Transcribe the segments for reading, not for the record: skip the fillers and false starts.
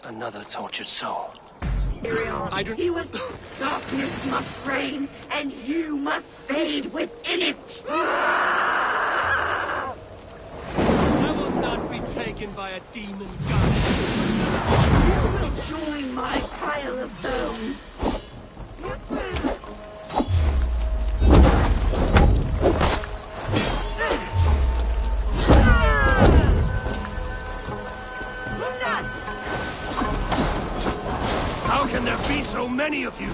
Another tortured soul. I don't... He was... Darkness must reign, and you must fade within it. I will not be taken by a demon goddess. You will join my pile of bones. How can there be so many of you?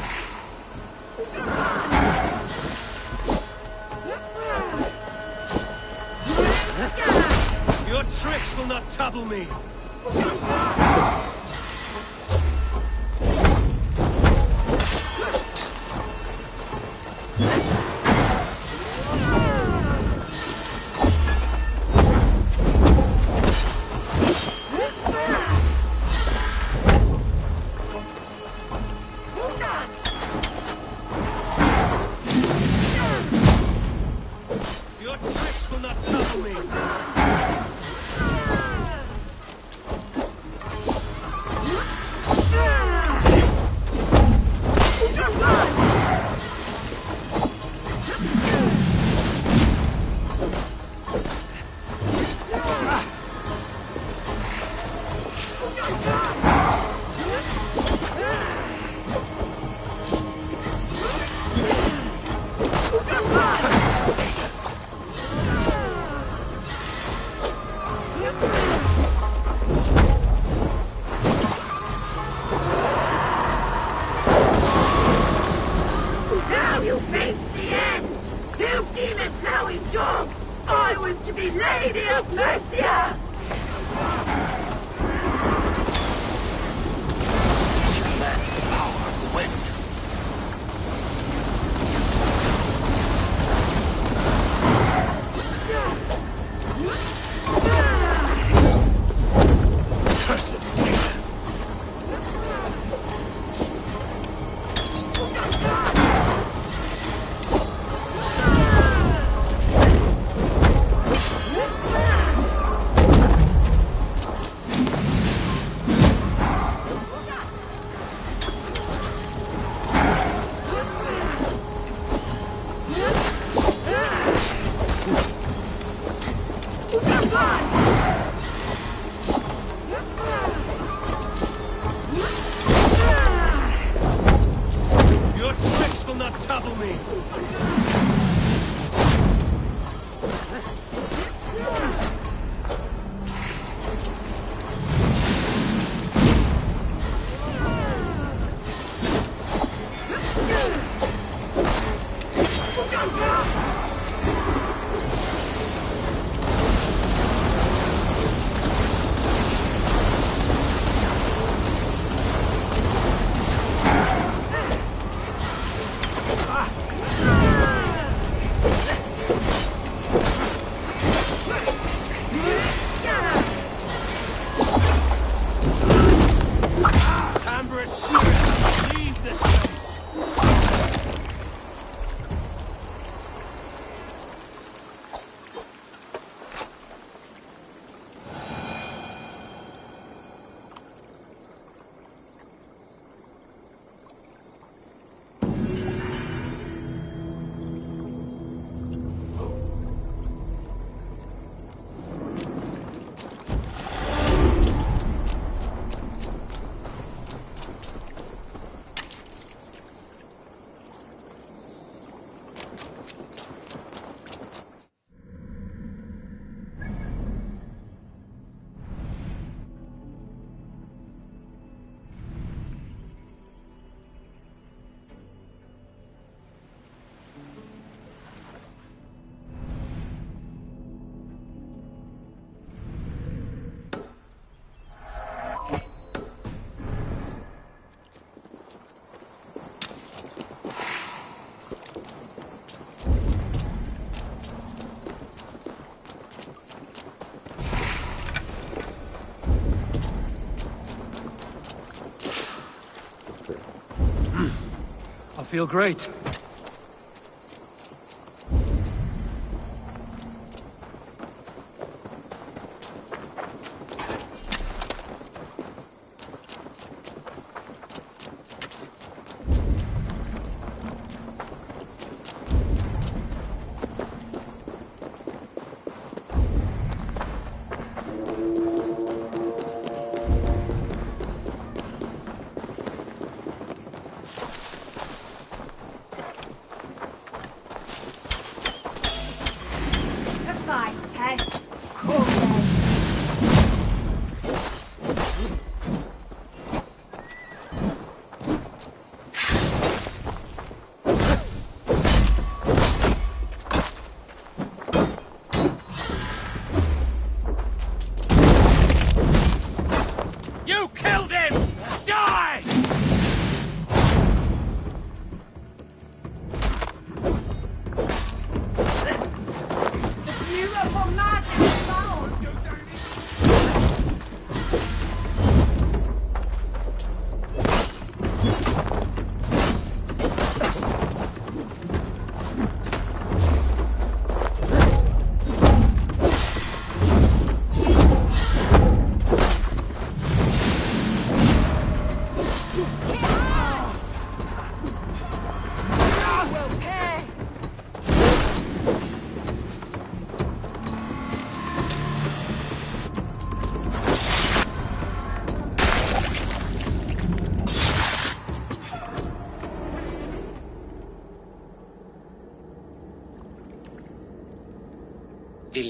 Your tricks will not trouble me. Your tricks will not trouble me. Now you face the end! You demon-plowing dog! I was to be Lady of Mercia! She commands the power of the wind. Cursed thing. Your tricks will not trouble me. Amber and Spirit, leave this place. I feel great.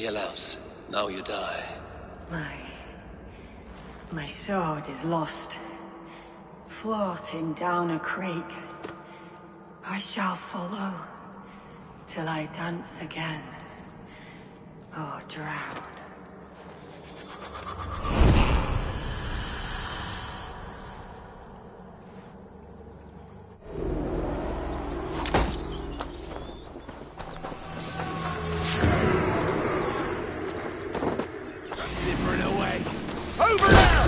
Ilialaus, now you die. My sword is lost. Floating down a creek. I shall follow till I dance again, or drown. Different away. Over there!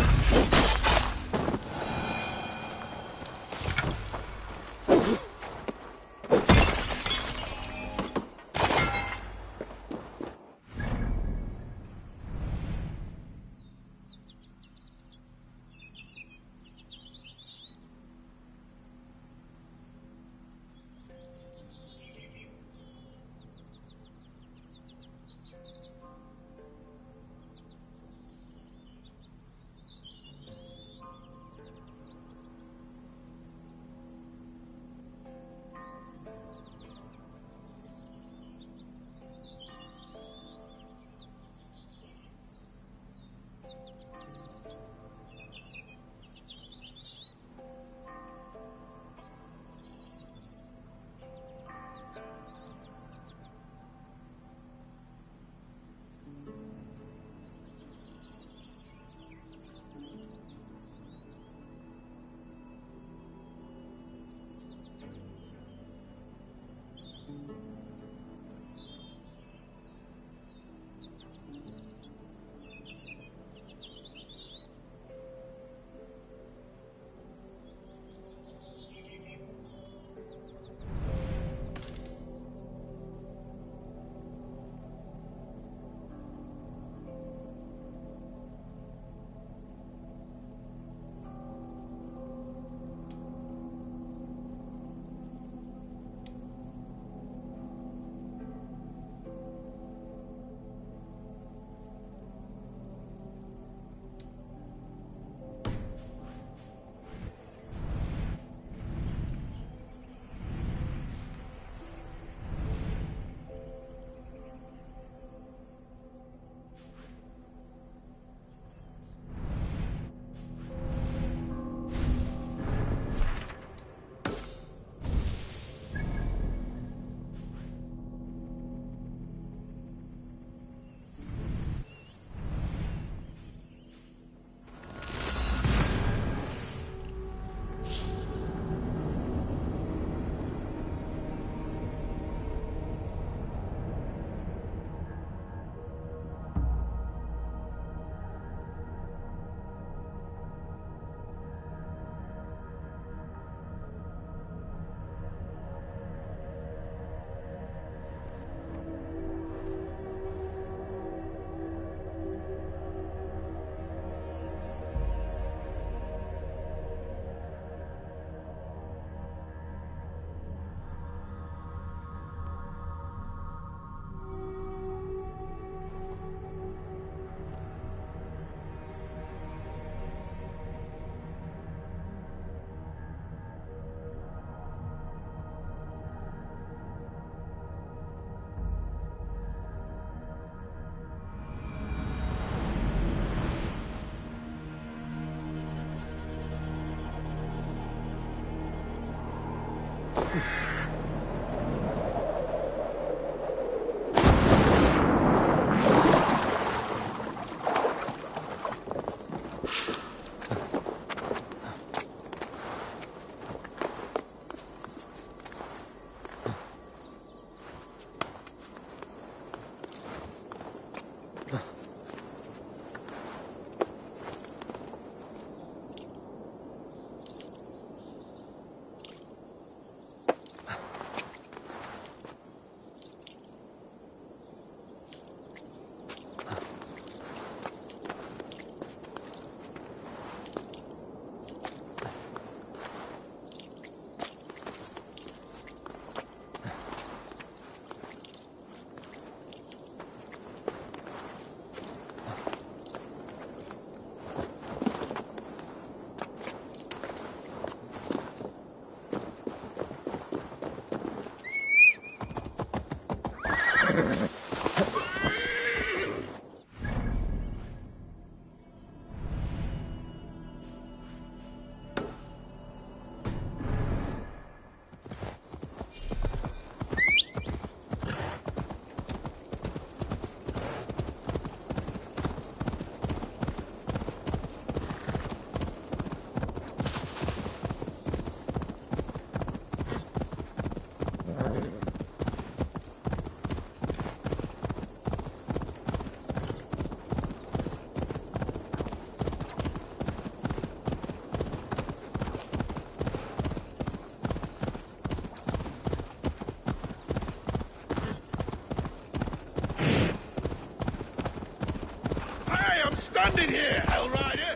Bandit here, Hell Rider!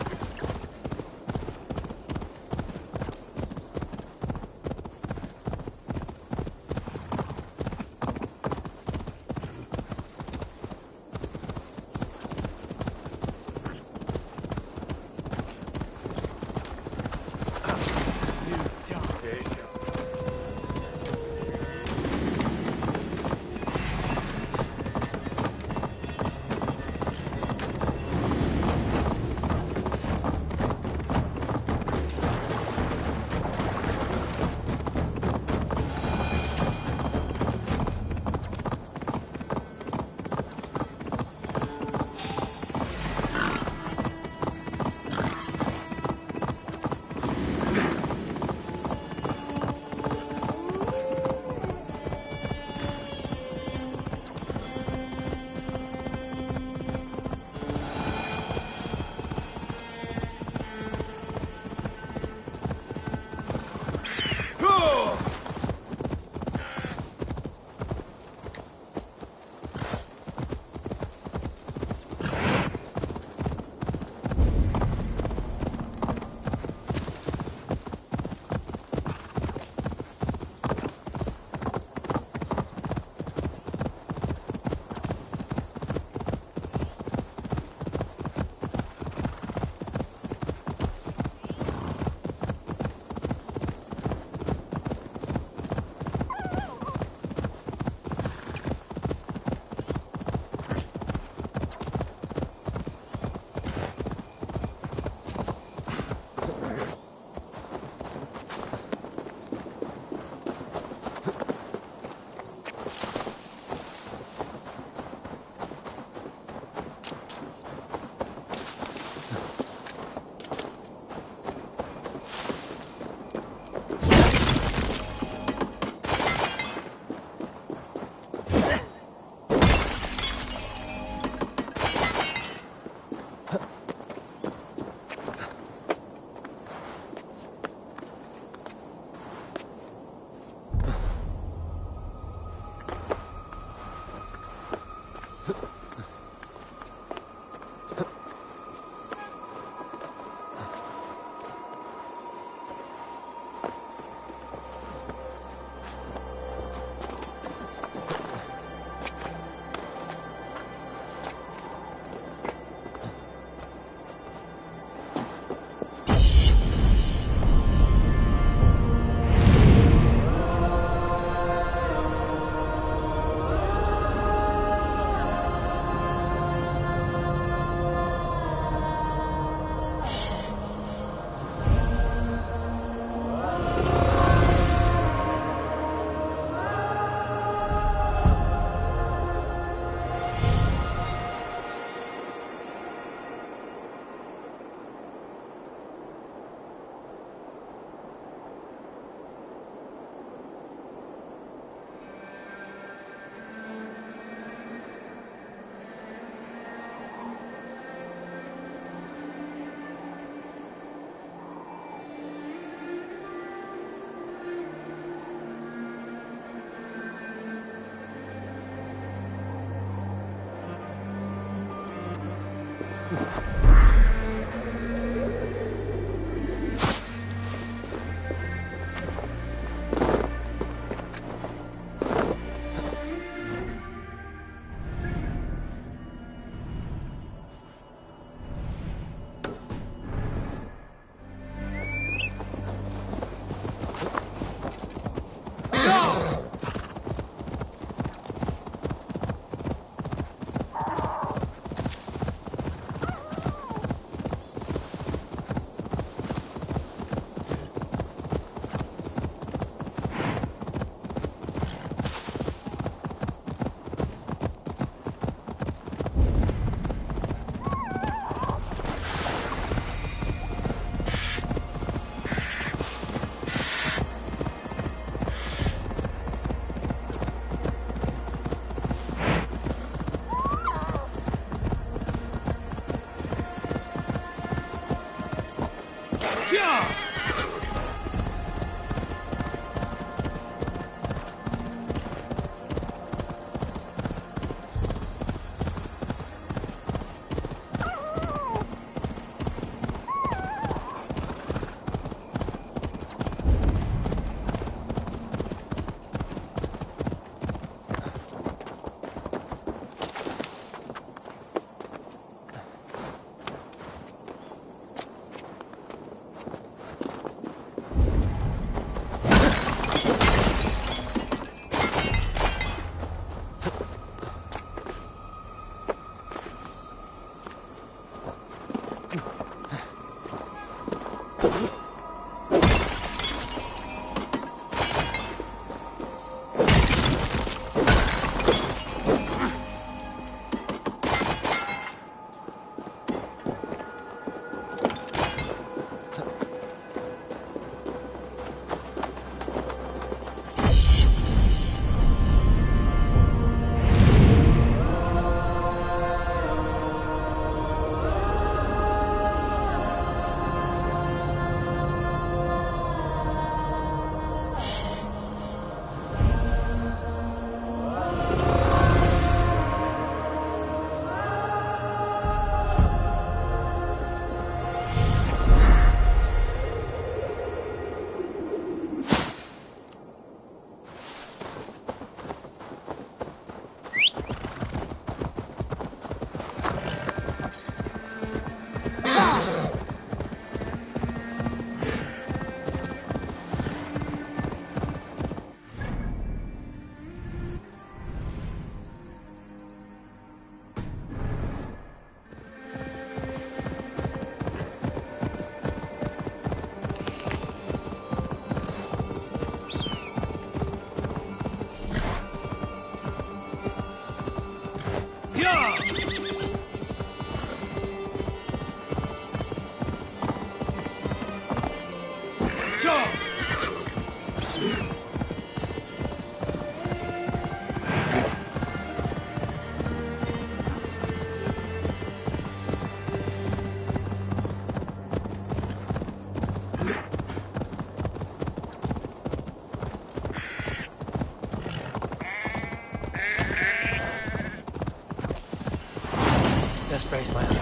Just brace my idea.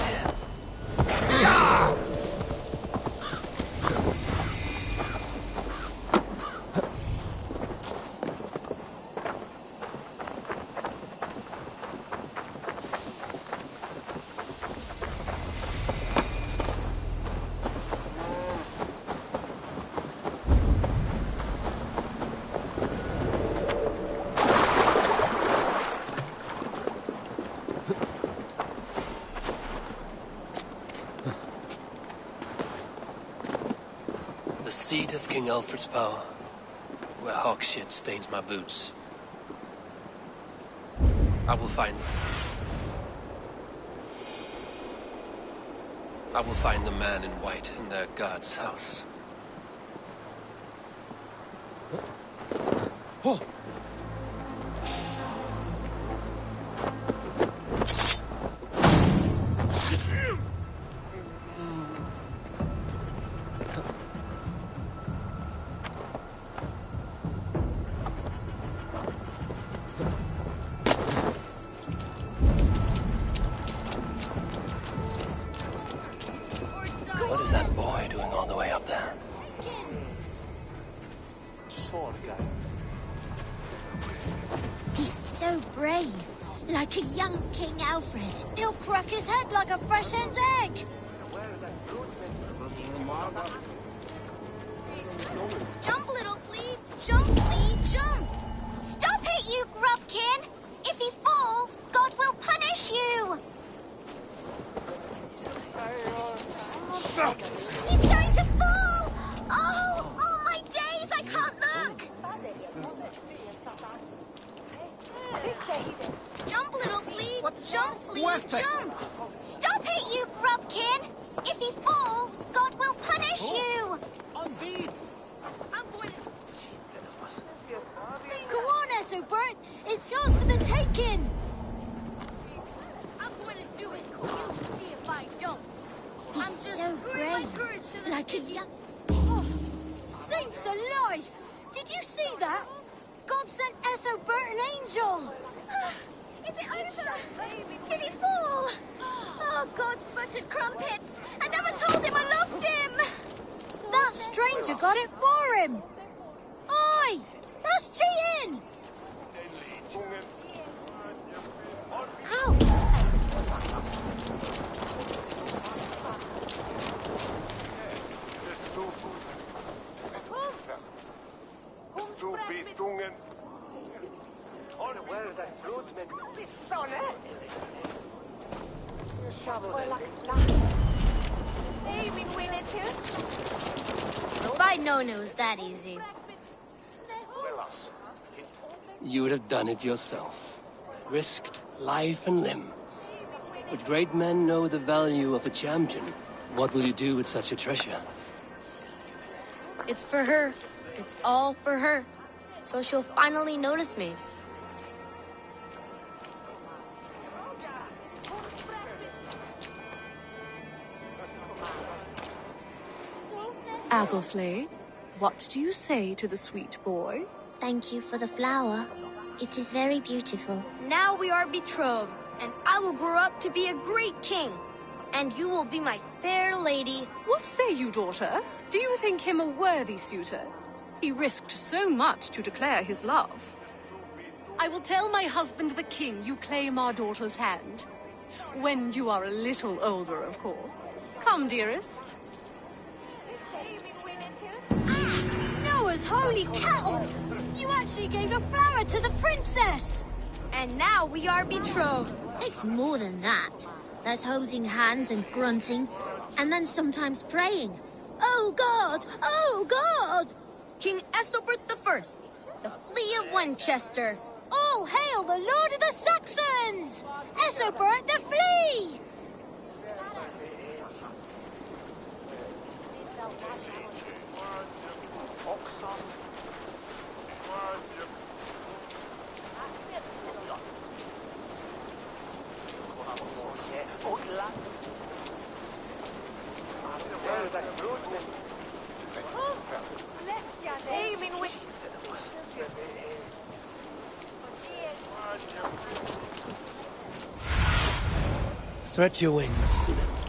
The seat of King Alfred's power, where hawk shit stains my boots. I will find it. I will find the man in white in their god's house. Oh! What is that boy doing all the way up there? He's so brave, like a young King Alfred. He'll crack his head like a fresh hen's egg. Jump, little flea! Jump, flea, jump! Stop it, you grubkin! If he falls, God will punish you! He's going to fall! Oh, my days, I can't look! Jump, little flea! Jump, flea, jump! Stop it, you grubkin! If he falls, God will punish you! I'm going to... Go on, Essobert! It's yours for the taking! I'm going to do it! You see if I don't! I'm just so brave, like a young... Oh, saints alive! Did you see that? God sent Essobert an angel! Is it over? Did he fall? Oh, God's buttered crumpets! I never told him I loved him! That stranger got it for him! Oi! That's cheating! Ow! Hej, min Winnetou! didn't know it was that easy. You would have done it yourself. Risked life and limb. But great men know the value of a champion. What will you do with such a treasure? It's for her. It's all for her. So she'll finally notice me. Athelflaed, what do you say to the sweet boy? Thank you for the flower. It is very beautiful. Now we are betrothed, and I will grow up to be a great king. And you will be my fair lady. What say you, daughter? Do you think him a worthy suitor? He risked so much to declare his love. I will tell my husband the king you claim our daughter's hand. When you are a little older, of course. Come, dearest. Noah's holy cattle! You actually gave a flower to the princess! And now we are betrothed. Takes more than that. There's holding hands and grunting, and then sometimes praying. Oh God! Oh God! King Ethelbert I, the Flea of Winchester. All hail the Lord of the Saxons! Ethelbert the Flea! Stretch your wings, Sunan.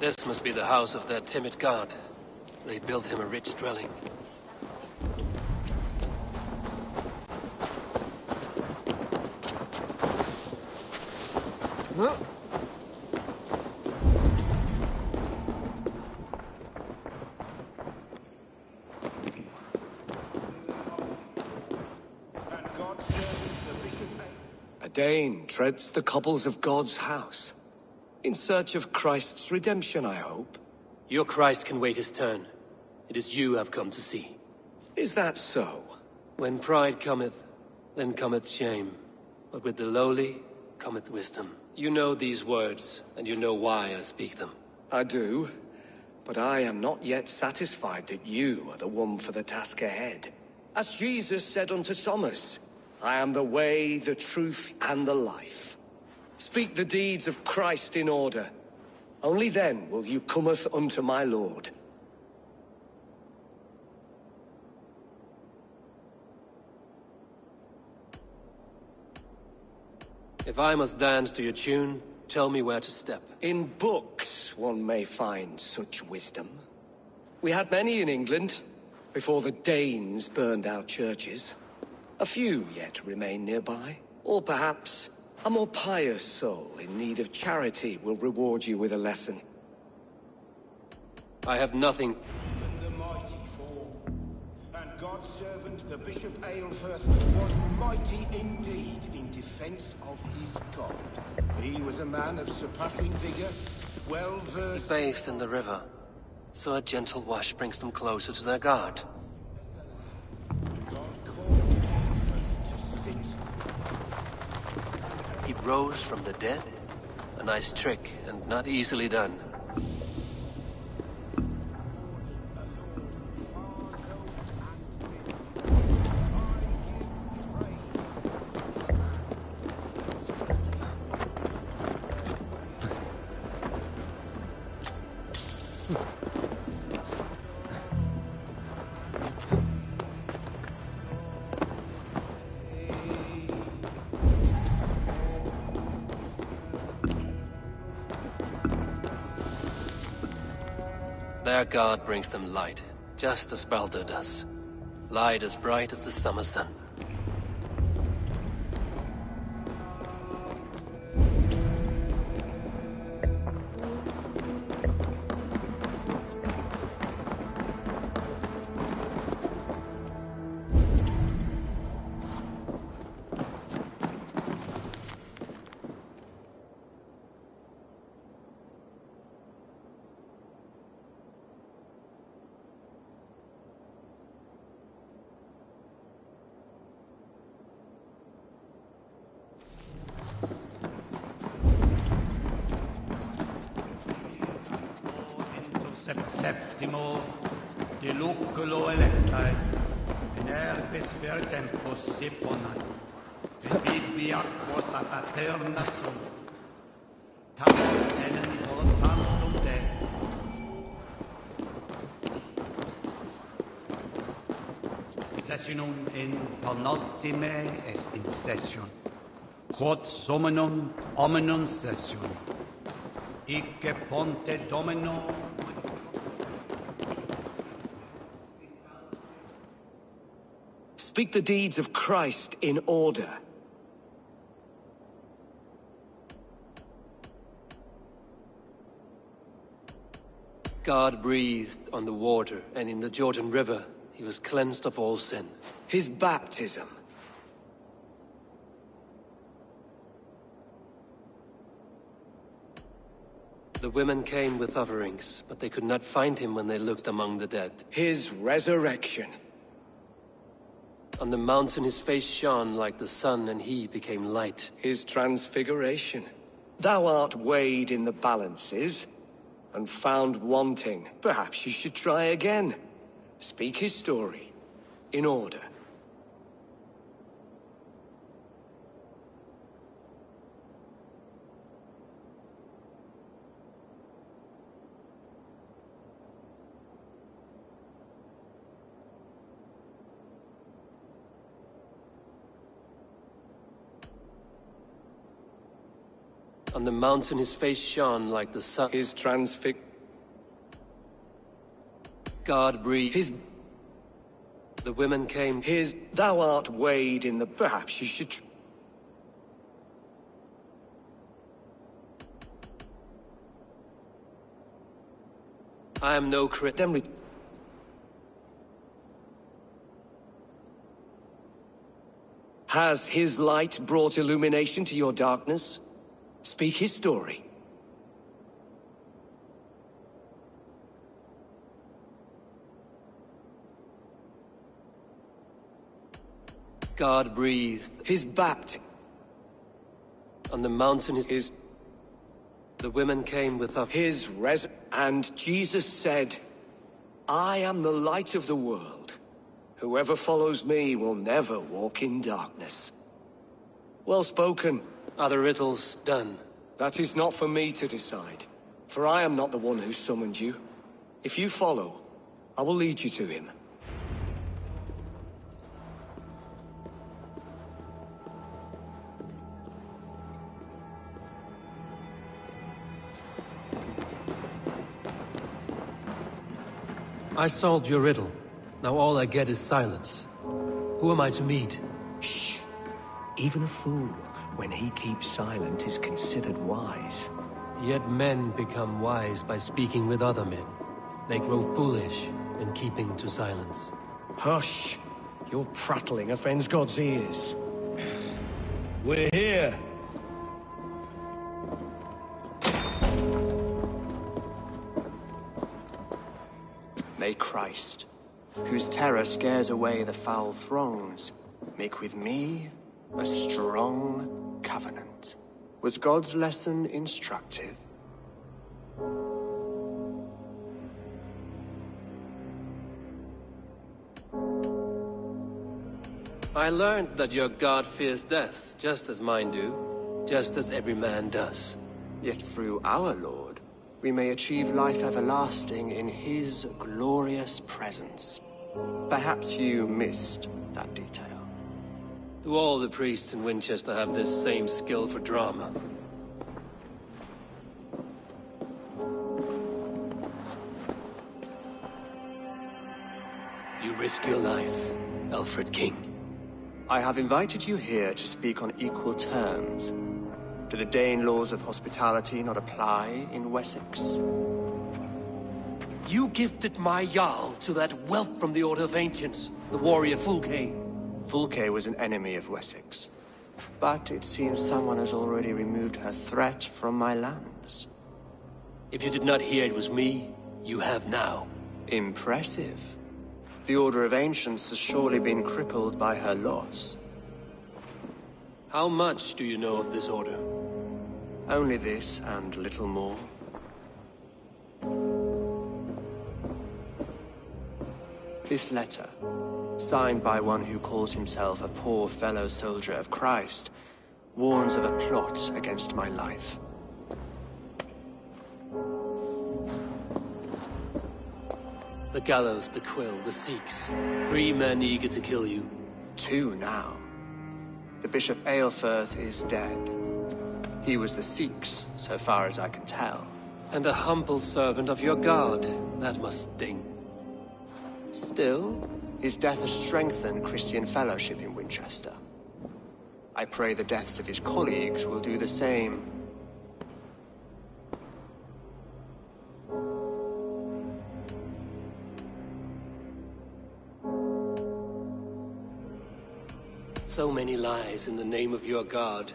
This must be the house of their timid god. They built him a rich dwelling. Huh? A Dane treads the cobbles of God's house. In search of Christ's redemption, I hope. Your Christ can wait his turn. It is you I've come to see. Is that so? When pride cometh, then cometh shame. But with the lowly cometh wisdom. You know these words, and you know why I speak them. I do. But I am not yet satisfied that you are the one for the task ahead. As Jesus said unto Thomas, I am the way, the truth, and the life. Speak the deeds of Christ in order. Only then will you cometh unto my Lord. If I must dance to your tune, tell me where to step. In books one may find such wisdom. We had many in England, before the Danes burned our churches. A few yet remain nearby. Or perhaps a more pious soul in need of charity will reward you with a lesson. I have nothing. The mighty fall, and God's servant, the Bishop Aelfirth, was mighty indeed in defense of his God. He was a man of surpassing vigor, well He versed. bathed in the river, so a gentle wash brings them closer to their God. God called Aelfirth to sit. He rose from the dead? A nice trick, and not easily done. Their god brings them light, just as Baldur does. Light as bright as the summer sun. Septimo de luculo electae, in herbis per tempus siponat, et bibi aquos at aterna sum, tamus enem voluntatum Dei. Sessionum in penultime est in session, quod summonum hominum session, icce ponte Domino. Speak the deeds of Christ in order. God breathed on the water, and in the Jordan River, he was cleansed of all sin. His baptism. The women came with offerings, but they could not find him when they looked among the dead. His resurrection. On the mountain his face shone like the sun, and he became light. His transfiguration. Thou art weighed in the balances, and found wanting. Perhaps you should try again. Speak his story, in order. On the mountain his face shone like the sun. His transfig... God breathed. His... The women came. His... Thou art weighed in the... Perhaps you should... I am no crit. Then Has his light brought illumination to your darkness? Speak his story. God breathed. His baptism. On the mountain his... The women came with his and Jesus said, I am the light of the world. Whoever follows me will never walk in darkness. Well spoken. Are the riddles done? That is not for me to decide, for I am not the one who summoned you. If you follow, I will lead you to him. I solved your riddle. Now all I get is silence. Who am I to meet? Shh. Even a fool, when he keeps silent, is considered wise. Yet men become wise by speaking with other men. They grow foolish in keeping to silence. Hush! Your prattling offends God's ears. We're here! May Christ, whose terror scares away the foul throngs, make with me a strong covenant. Was God's lesson instructive? I learned that your God fears death, just as mine do, just as every man does. Yet through our Lord, we may achieve life everlasting in his glorious presence. Perhaps you missed that detail. Do all the priests in Winchester have this same skill for drama? risk your life, Alfred King? I have invited you here to speak on equal terms. Do the Dane laws of hospitality not apply in Wessex? You gifted my Jarl to that whelp from the Order of Ancients, the warrior Fulke. Fulke was an enemy of Wessex. But it seems someone has already removed her threat from my lands. If you did not hear it was me, you have now. Impressive. The Order of Ancients has surely been crippled by her loss. How much do you know of this order? Only this and little more. This letter, signed by one who calls himself a poor fellow soldier of Christ, warns of a plot against my life. The gallows, the quill, the Sikhs. 3 men eager to kill you. 2 now. The Bishop Aelfirth is dead. He was the Sikhs, so far as I can tell. And a humble servant of your god. That must sting. Still, his death has strengthened Christian fellowship in Winchester. I pray the deaths of his colleagues will do the same. So many lies in the name of your god.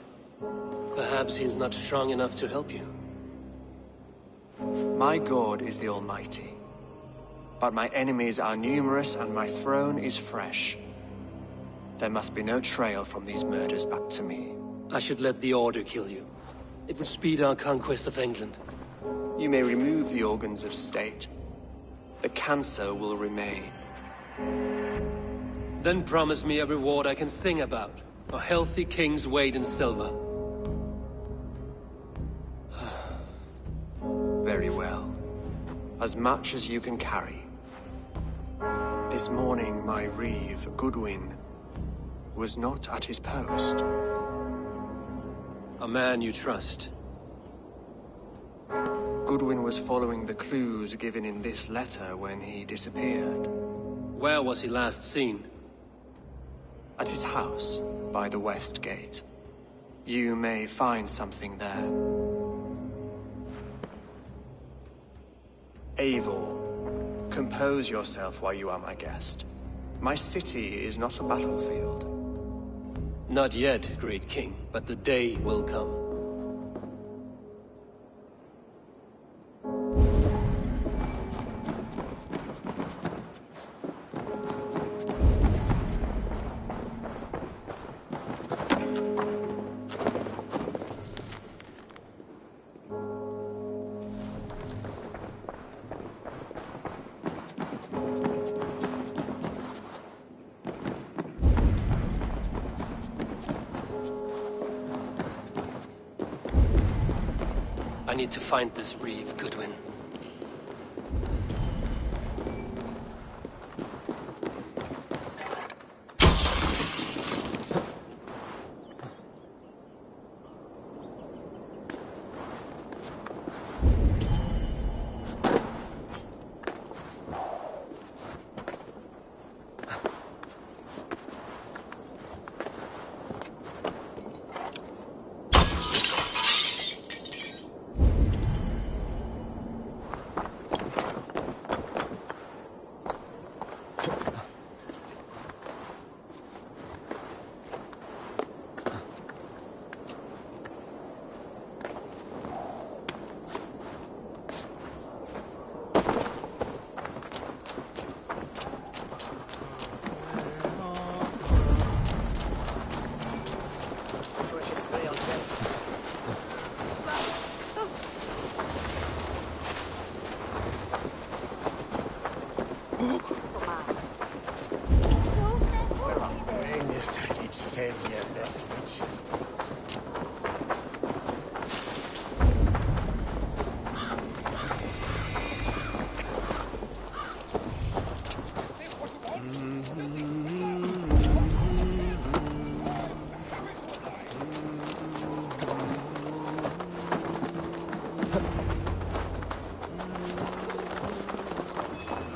Perhaps he is not strong enough to help you. My God is the Almighty. But my enemies are numerous and my throne is fresh. There must be no trail from these murders back to me. I should let the Order kill you. It would speed our conquest of England. You may remove the organs of state. The cancer will remain. Then promise me a reward I can sing about. A healthy king's weight in silver. Very well. As much as you can carry. This morning, my reeve, Goodwin, was not at his post. A man you trust. Goodwin was following the clues given in this letter when he disappeared. Where was he last seen? At his house, by the west gate. You may find something there. Eivor, compose yourself while you are my guest. My city is not a battlefield. Not yet, great king, but the day will come. I need to find this reeve, Goodwin.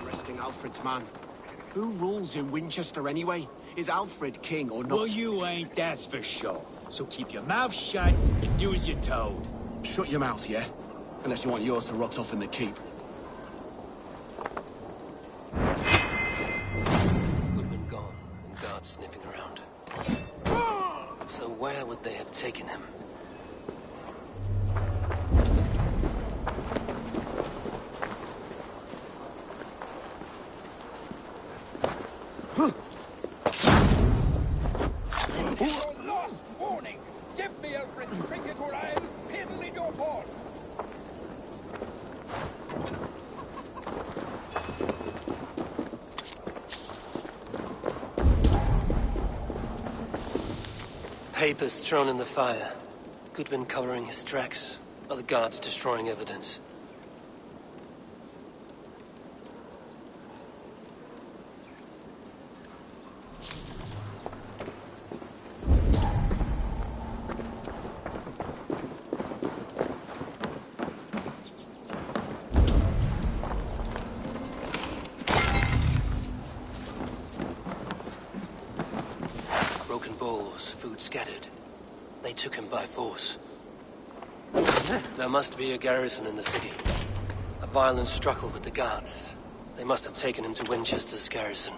Arresting Alfred's man. Who rules in Winchester anyway? Is Alfred king or not? Well, you ain't, that's for sure. So keep your mouth shut and do as you're told. Shut your mouth, yeah? Unless you want yours to rot off in the keep. Goodman gone, and guards sniffing around. So where would they have taken him? Lost warning! Give me Alfred's trinket or I'll piddle in your horn! Papers thrown in the fire. Goodman covering his tracks. Other guards destroying evidence. Broken bowls, food scattered. They took him by force. There must be a garrison in the city. A violent struggle with the guards. They must have taken him to Winchester's garrison.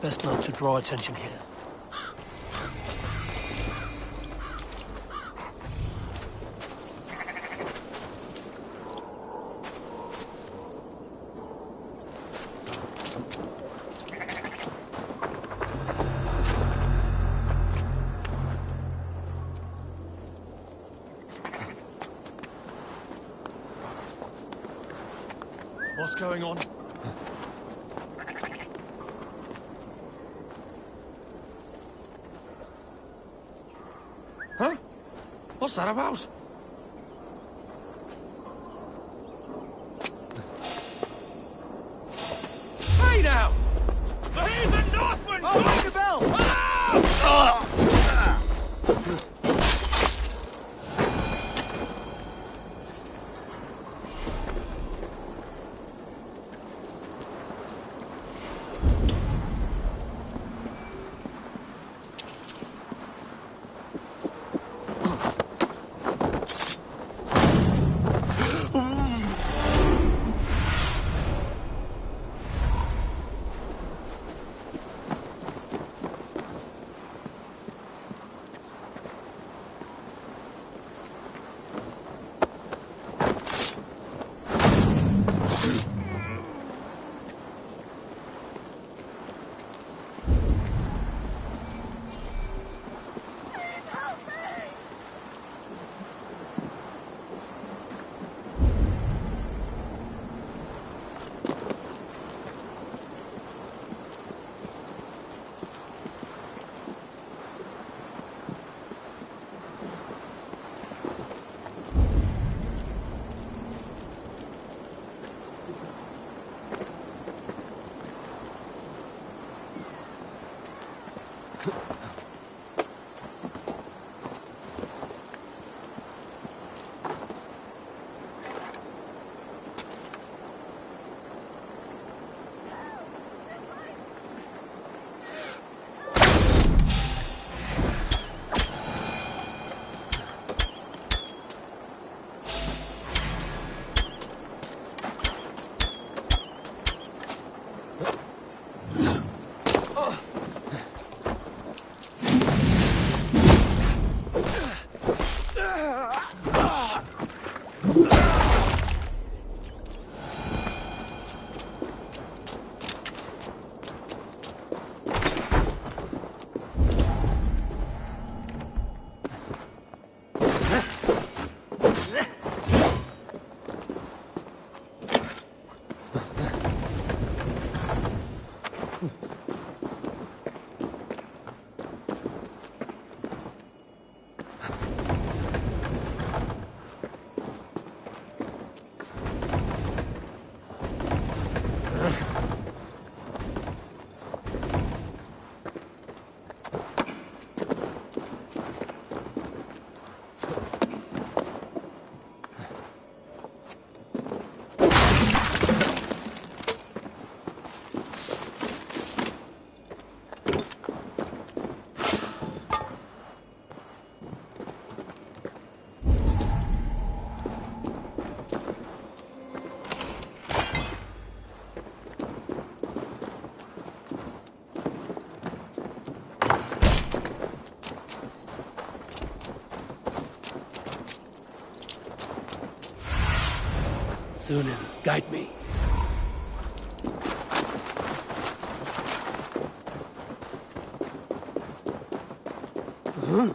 Best not to draw attention here. What's going on? Huh? What's that about? Hey now! The heathen Northman! Oh, ring the bell! Sunan, guide me. Huh?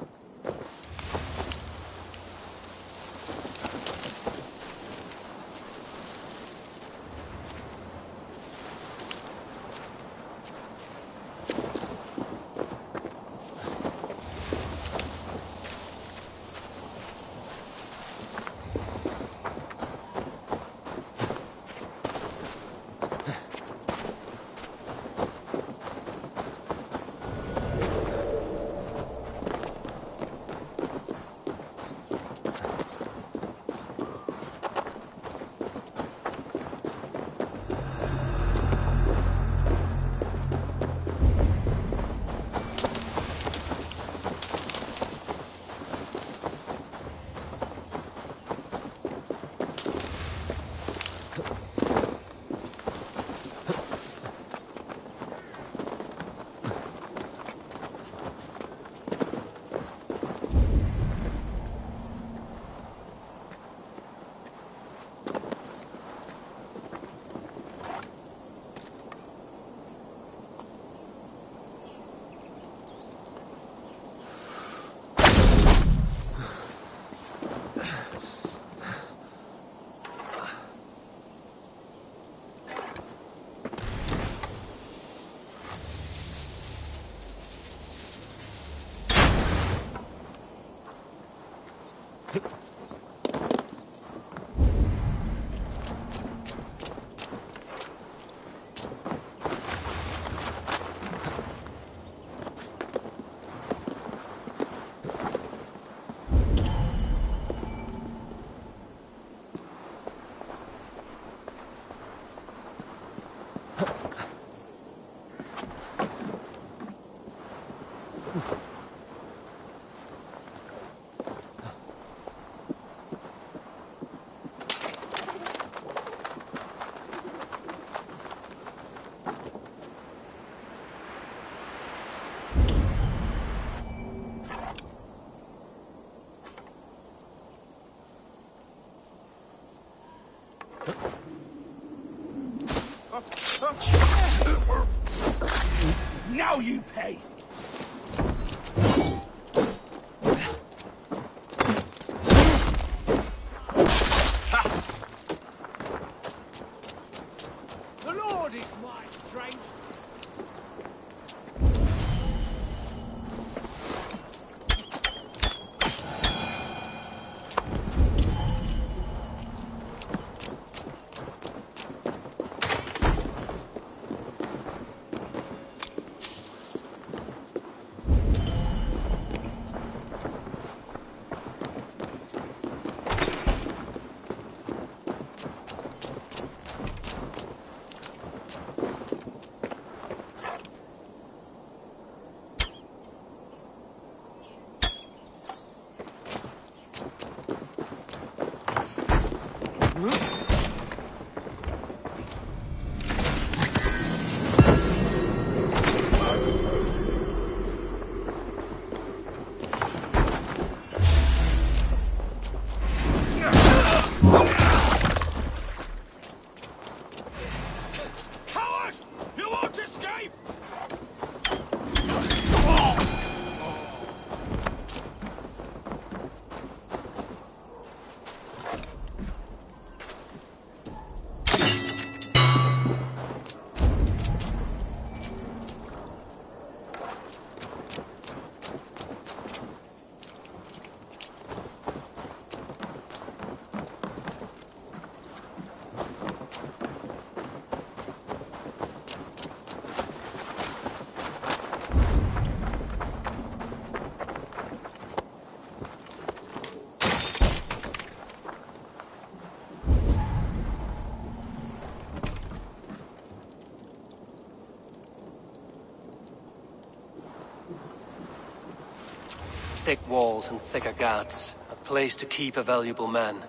Now you pay! The Lord is my strength. Thick walls and thicker guards. A place to keep a valuable man.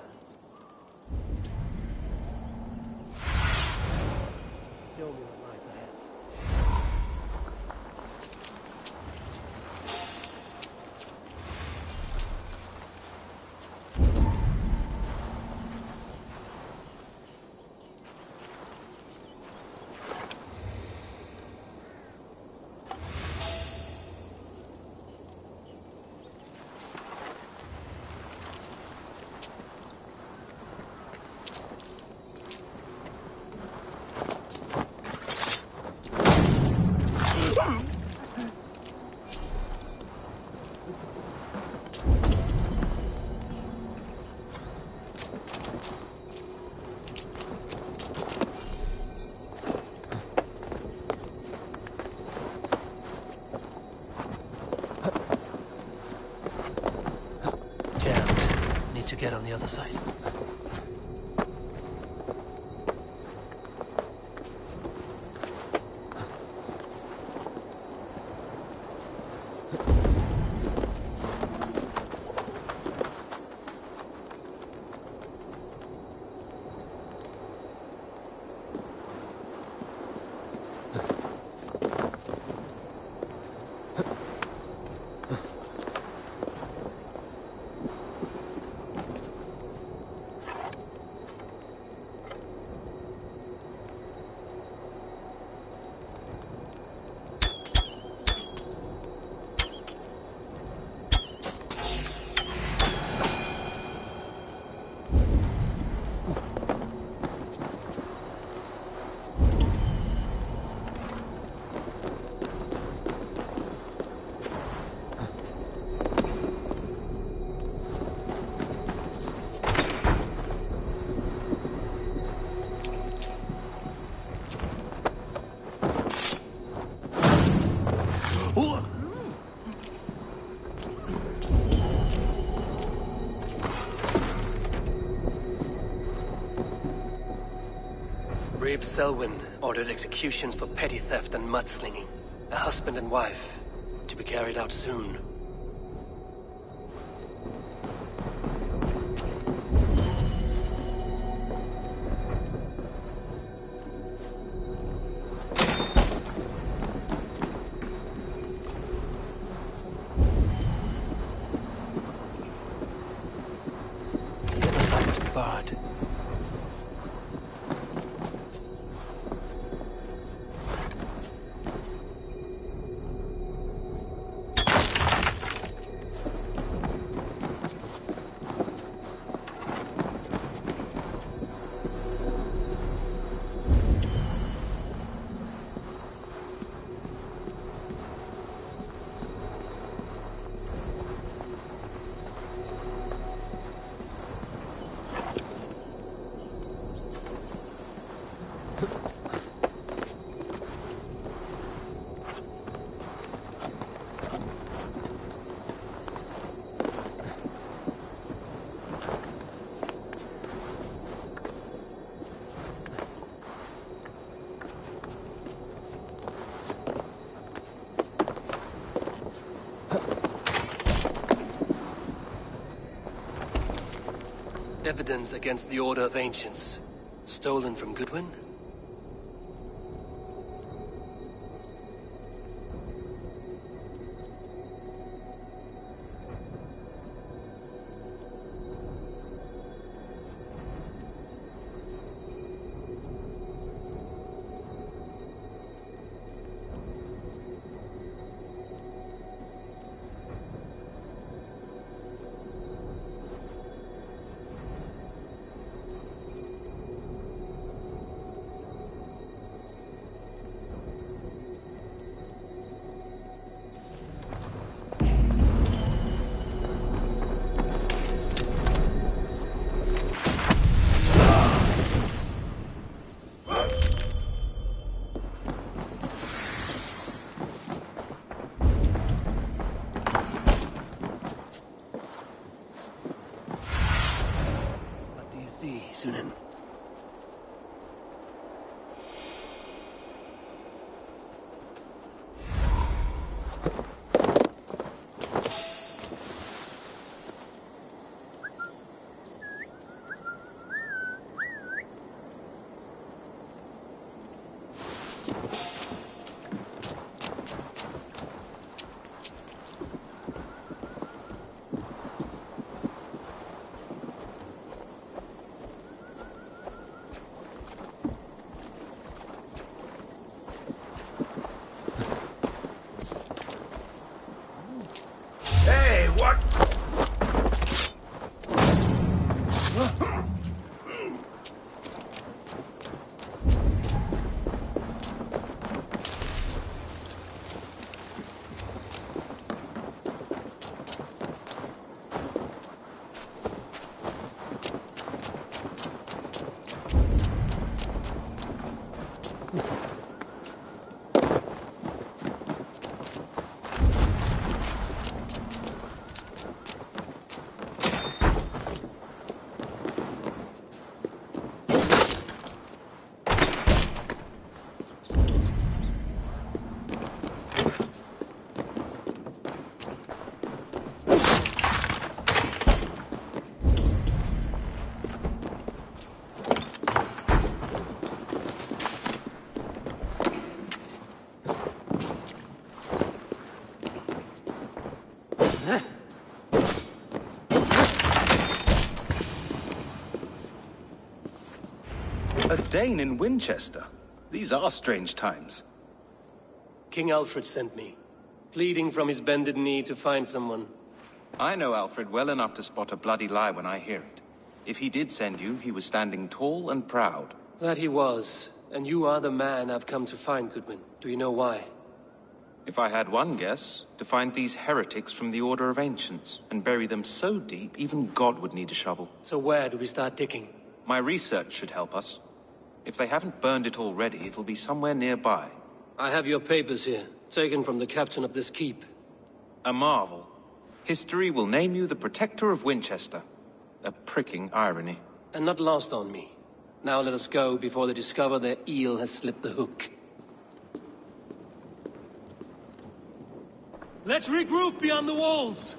the other side. Brave Selwyn ordered executions for petty theft and mudslinging. A husband and wife, to be carried out soon. The other side was barred. Evidence against the Order of Ancients. Stolen from Goodwin? A Dane in Winchester? These are strange times. King Alfred sent me, pleading from his bended knee to find someone. I know Alfred well enough to spot a bloody lie when I hear it. If he did send you, he was standing tall and proud. That he was, and you are the man I've come to find, Goodwin. Do you know why? If I had one guess, to find these heretics from the Order of Ancients, and bury them so deep, even God would need a shovel. So where do we start digging? My research should help us. If they haven't burned it already, it'll be somewhere nearby. I have your papers here, taken from the captain of this keep. A marvel. History will name you the Protector of Winchester. A pricking irony. And not lost on me. Now let us go before they discover their eel has slipped the hook. Let's regroup beyond the walls!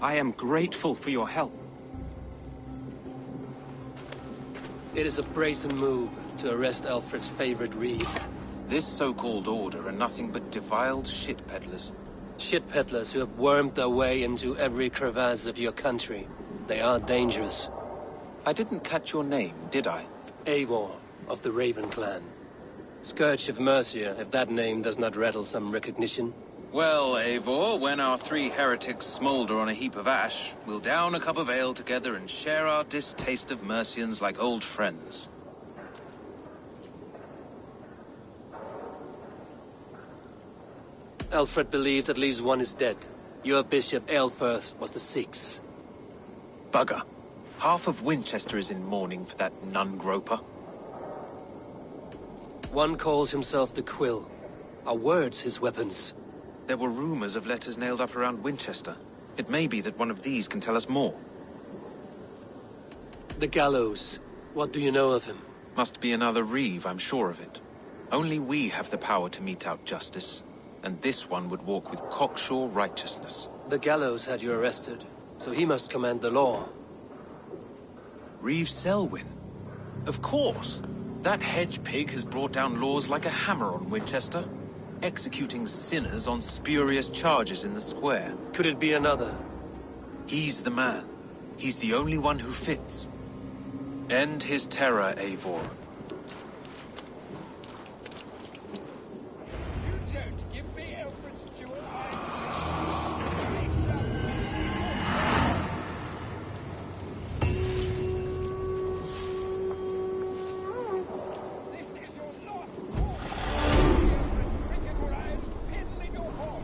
I am grateful for your help. It is a brazen move to arrest Alfred's favorite reeve. This so-called order are nothing but defiled shit peddlers. Shit peddlers who have wormed their way into every crevasse of your country. They are dangerous. I didn't catch your name, did I? Eivor, of the Raven clan. Scourge of Mercia, if that name does not rattle some recognition. Well, Eivor, when our three heretics smolder on a heap of ash, we'll down a cup of ale together and share our distaste of Mercians like old friends. Alfred believes at least one is dead. Your Bishop Aelfirth was the sixth. Bugger. Half of Winchester is in mourning for that nun-groper. One calls himself the Quill. Are words his weapons? There were rumors of letters nailed up around Winchester. It may be that one of these can tell us more. The gallows. What do you know of him? Must be another reeve, I'm sure of it. Only we have the power to mete out justice. And this one would walk with cocksure righteousness. The gallows had you arrested, so he must command the law. Reeve Selwyn? Of course! That hedge pig has brought down laws like a hammer on Winchester. Executing sinners on spurious charges in the square. Could it be another? He's the man. He's the only one who fits. End his terror, Eivor. You don't give me Alfred's jewel, This is your last warning. Alfred's trinket or I'll piddle in your hall.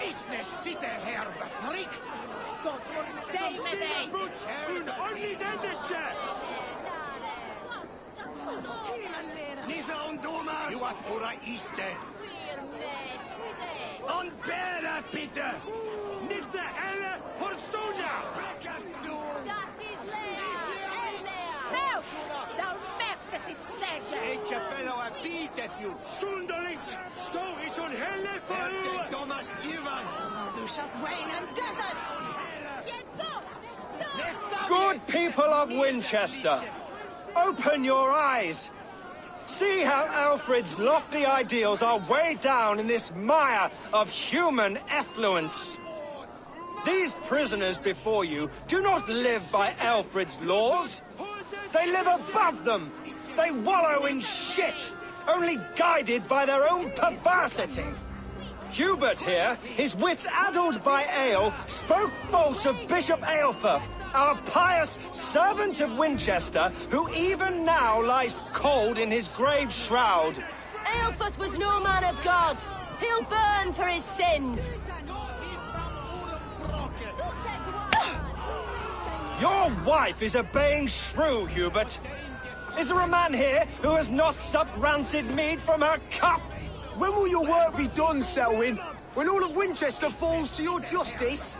Is de sitte her befrikt? God deg med deg! Hun ordnes endetje! Nithe ondomas! You are pura iste! On bera, Peter! Nithe elle horstonia! Eetje fellow a beateth you! Sunderlich! Sto is on helle for you! Thomas Givan! Du shalt reign and death us! Good people of Winchester, open your eyes. See how Alfred's lofty ideals are weighed down in this mire of human effluence. These prisoners before you do not live by Alfred's laws. They live above them. They wallow in shit, only guided by their own perversity. Hubert here, his wits addled by ale, spoke false of Bishop Aelfirth, our pious servant of Winchester, who even now lies cold in his grave shroud. Aelfirth was no man of God. He'll burn for his sins. Your wife is obeying shrew, Hubert. Is there a man here who has not supped rancid mead from her cup? When will your work be done, Selwyn? When all of Winchester falls to your justice?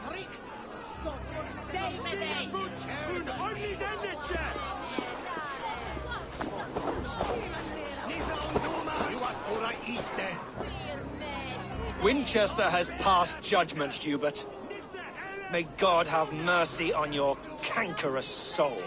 Winchester has passed judgment, Hubert. May God have mercy on your cankerous soul.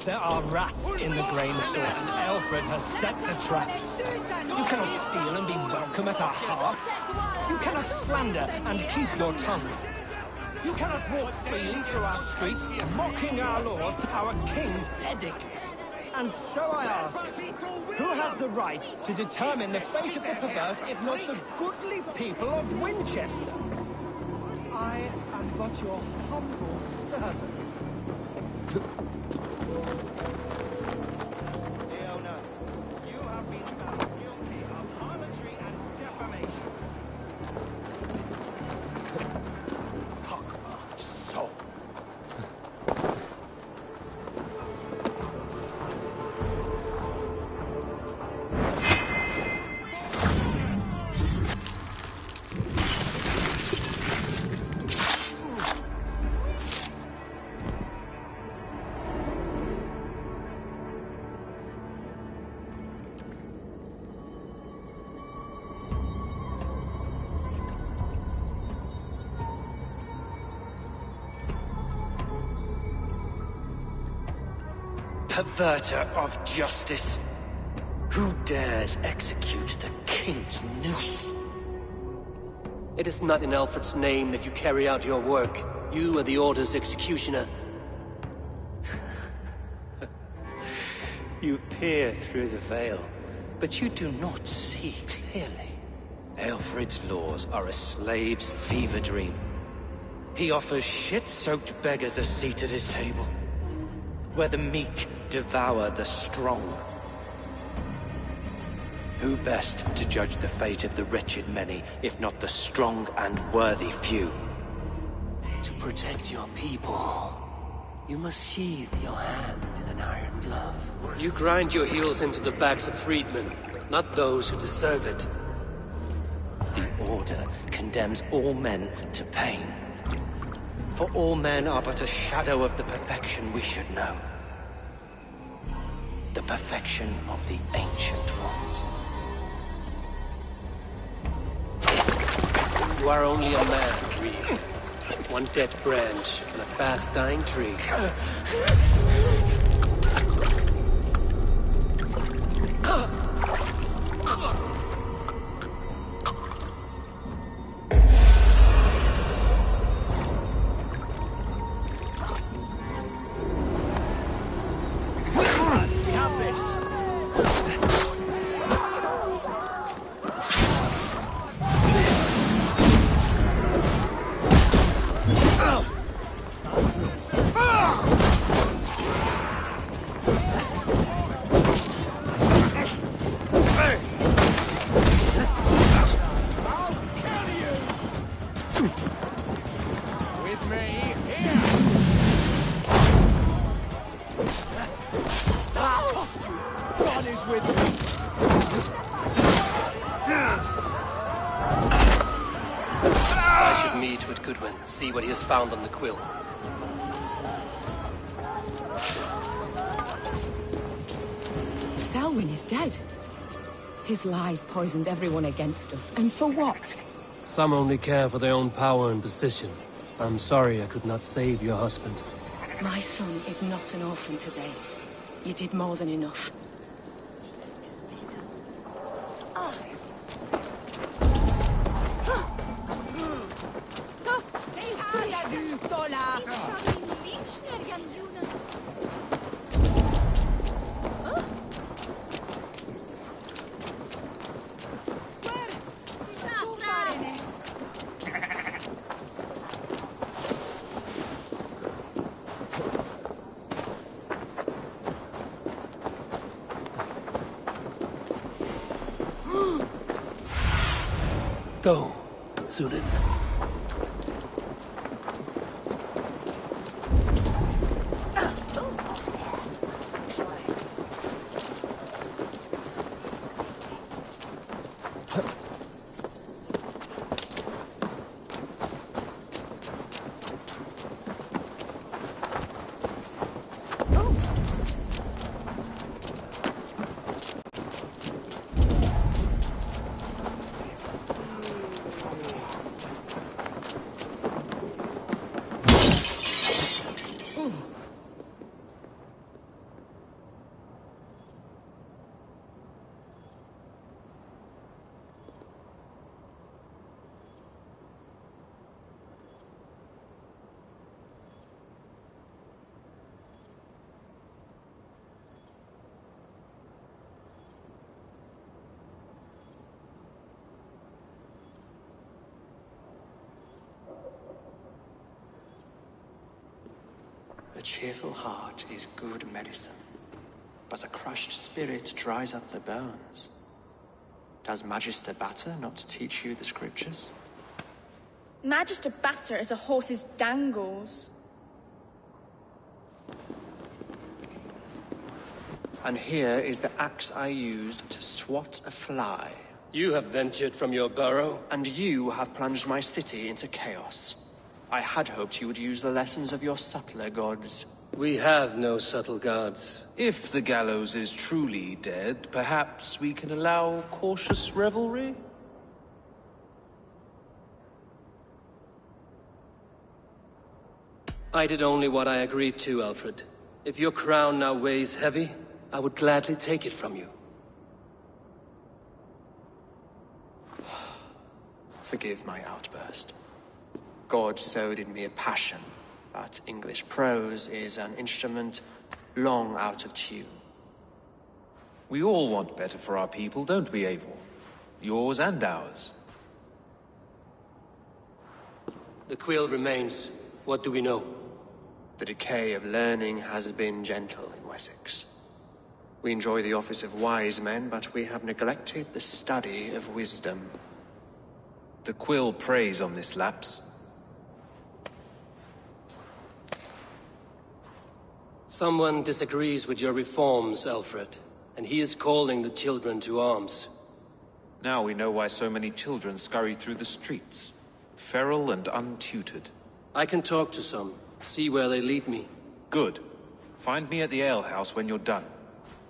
There are rats in the grain store, and Alfred has set the traps. You cannot steal and be welcome at our hearts. You cannot slander and keep your tongue. You cannot walk freely through our streets, mocking our laws, our king's edicts. And so I ask, who has the right to determine the fate of the perverse, if not the goodly people of Winchester? I am but your humble servant. Leona, you have been found guilty of harlotry and defamation. Pockmarked soul. Perverter of justice. Who dares execute the king's noose? It is not in Alfred's name that you carry out your work. You are the Order's executioner. You peer through the veil, but you do not see clearly. Alfred's laws are a slave's fever dream. He offers shit-soaked beggars a seat at his table, where the meek devour the strong. Who best to judge the fate of the wretched many, if not the strong and worthy few? To protect your people, you must sheathe your hand in an iron glove. You grind your heels into the backs of freedmen, not those who deserve it. The Order condemns all men to pain. For all men are but a shadow of the perfection we should know. The perfection of the Ancient Ones. You are only a man, Reeve. One dead branch on a fast-dying tree. God is with me. I should meet with Goodwin, see what he has found on the quill. Selwyn is dead. His lies poisoned everyone against us, and for what? Some only care for their own power and position. I'm sorry I could not save your husband. My son is not an orphan today. You did more than enough. Go, Zulin. A cheerful heart is good medicine, but a crushed spirit dries up the bones. Does Magister Batter not teach you the scriptures? Magister Batter is a horse's dangles. And here is the axe I used to swat a fly. You have ventured from your burrow? And you have plunged my city into chaos. I had hoped you would use the lessons of your subtler gods. We have no subtle gods. If the gallows is truly dead, perhaps we can allow cautious revelry? I did only what I agreed to, Alfred. If your crown now weighs heavy, I would gladly take it from you. Forgive my outburst. God sowed in me a passion, but English prose is an instrument long out of tune. We all want better for our people, don't we, Eivor? Yours and ours. The quill remains. What do we know? The decay of learning has been gentle in Wessex. We enjoy the office of wise men, but we have neglected the study of wisdom. The quill preys on this lapse. Someone disagrees with your reforms, Alfred, and he is calling the children to arms. Now we know why so many children scurry through the streets, feral and untutored. I can talk to some, see where they lead me. Good. Find me at the alehouse when you're done.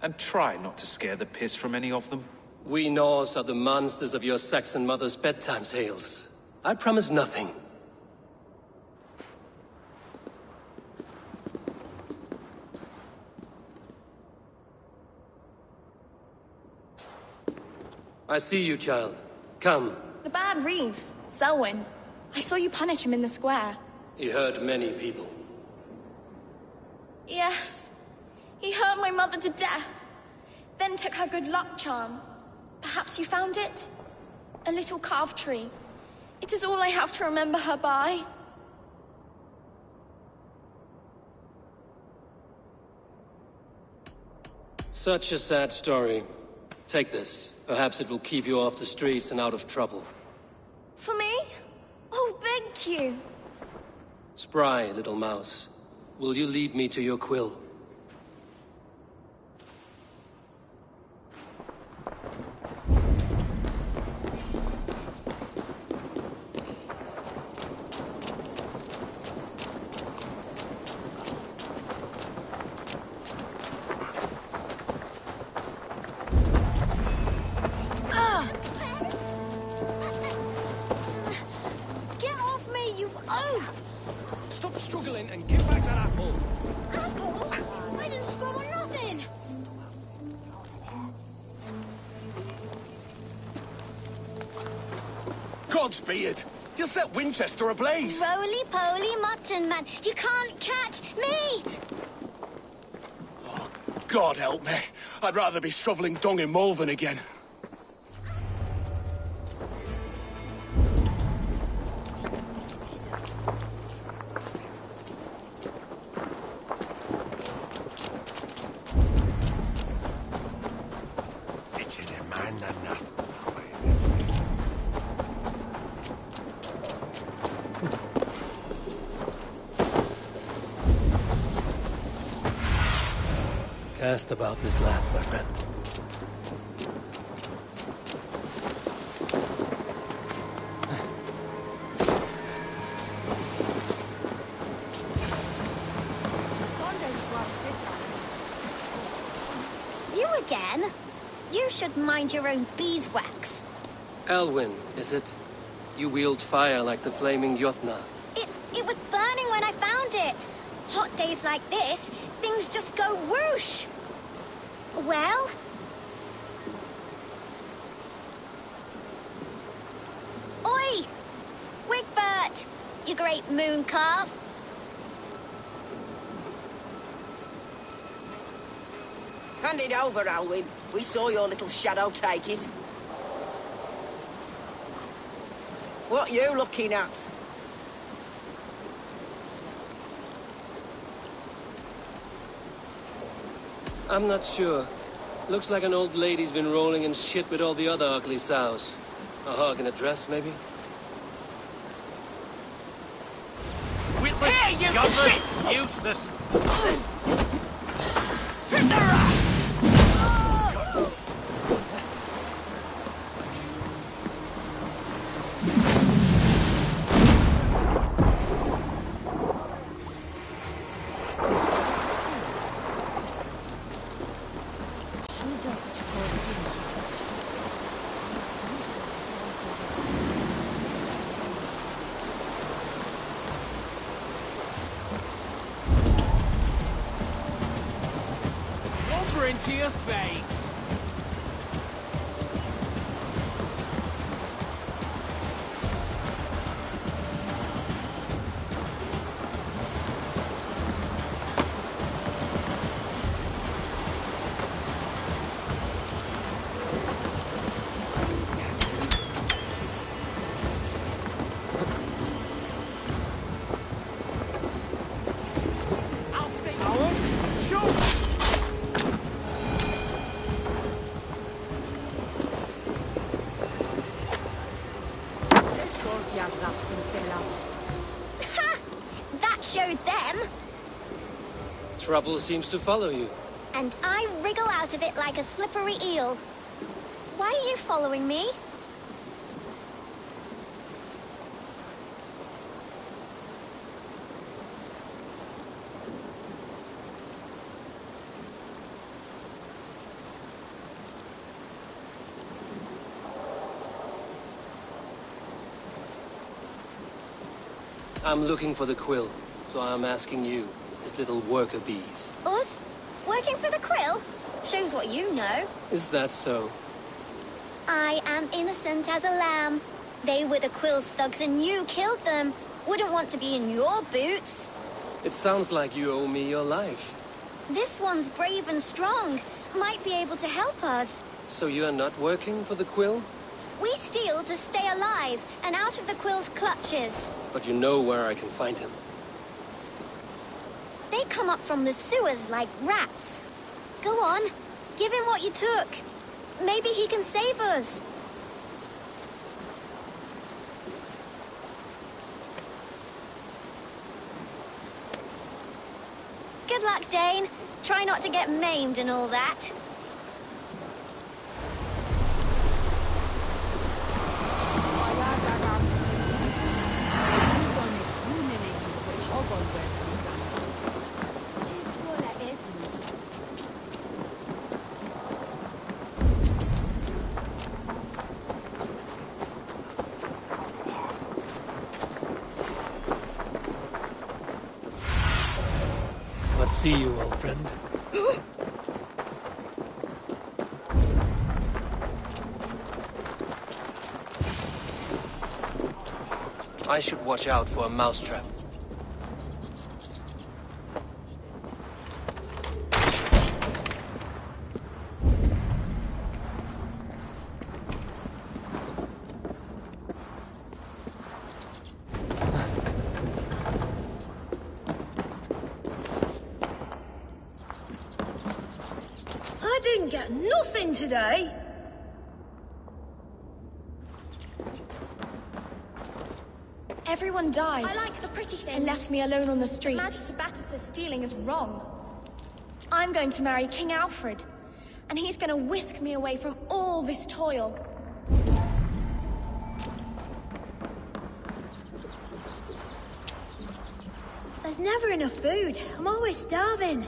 And try not to scare the piss from any of them. We Norse are the monsters of your Saxon mother's bedtime tales. I promise nothing. I see you, child. Come. The bad Reeve, Selwyn. I saw you punish him in the square. He hurt many people. Yes. He hurt my mother to death. Then took her good luck charm. Perhaps you found it? A little carved tree. It is all I have to remember her by. Such a sad story. Take this. Perhaps it will keep you off the streets and out of trouble. For me? Oh, thank you. Spry, little mouse. Will you lead me to your quill? God's beard! You'll set Winchester ablaze! Roly-poly mutton man, you can't catch me! God help me. I'd rather be shoveling dung in Malvern again. Cast about this land, my friend. You again? You should mind your own beeswax. Elwyn, is it? You wield fire like the flaming Jotna. It was burning when I found it. Hot days like this, things just go whoosh. Well? Oi! Wigbert! You great moon calf. Hand it over, Alwyn. We saw your little shadow take it. What you looking at? I'm not sure. Looks like an old lady's been rolling in shit with all the other ugly sows. A hog and a dress, maybe? Hey, you shit! Useless! Sit there! Into your fate. That showed them. Trouble seems to follow you. And I wriggle out of it like a slippery eel. Why are you following me? I'm looking for the quill, so I'm asking you, his little worker bees. Us? Working for the Quill? Shows what you know. Is that so? I am innocent as a lamb. They were the Quill's thugs and you killed them. Wouldn't want to be in your boots. It sounds like you owe me your life. This one's brave and strong. Might be able to help us. So you are not working for the quill? We steal to stay alive and out of the Quill's clutches. But you know where I can find him. They come up from the sewers like rats. Go on, give him what you took. Maybe he can save us. Good luck, Dane. Try not to get maimed and all that. See you, old friend. I should watch out for a mousetrap. I didn't get nothing today. Everyone died. I like the pretty things. And left me alone on the streets. Magic Sabatus says stealing is wrong. I'm going to marry King Alfred, and he's going to whisk me away from all this toil. There's never enough food. I'm always starving.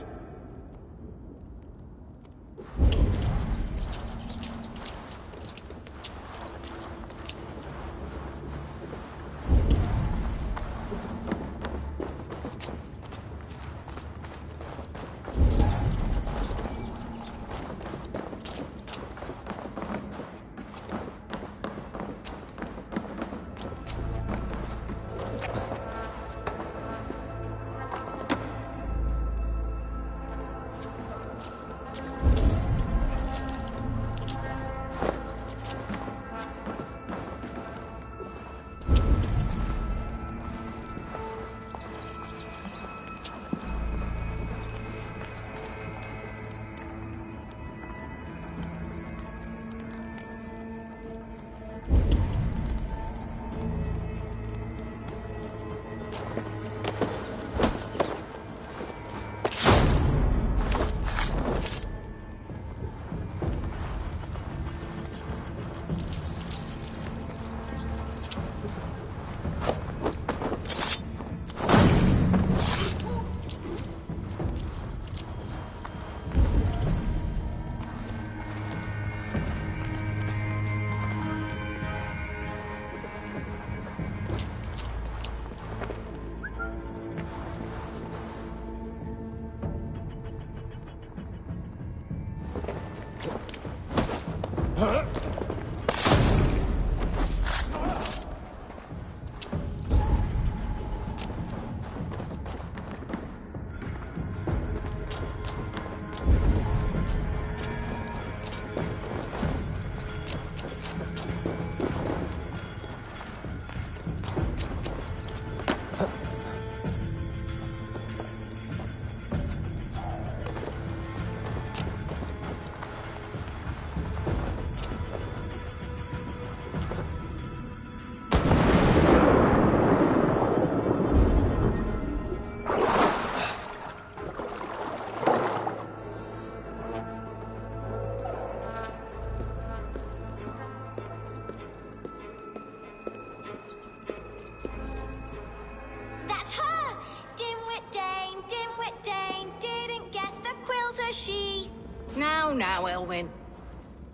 Now, Elwyn.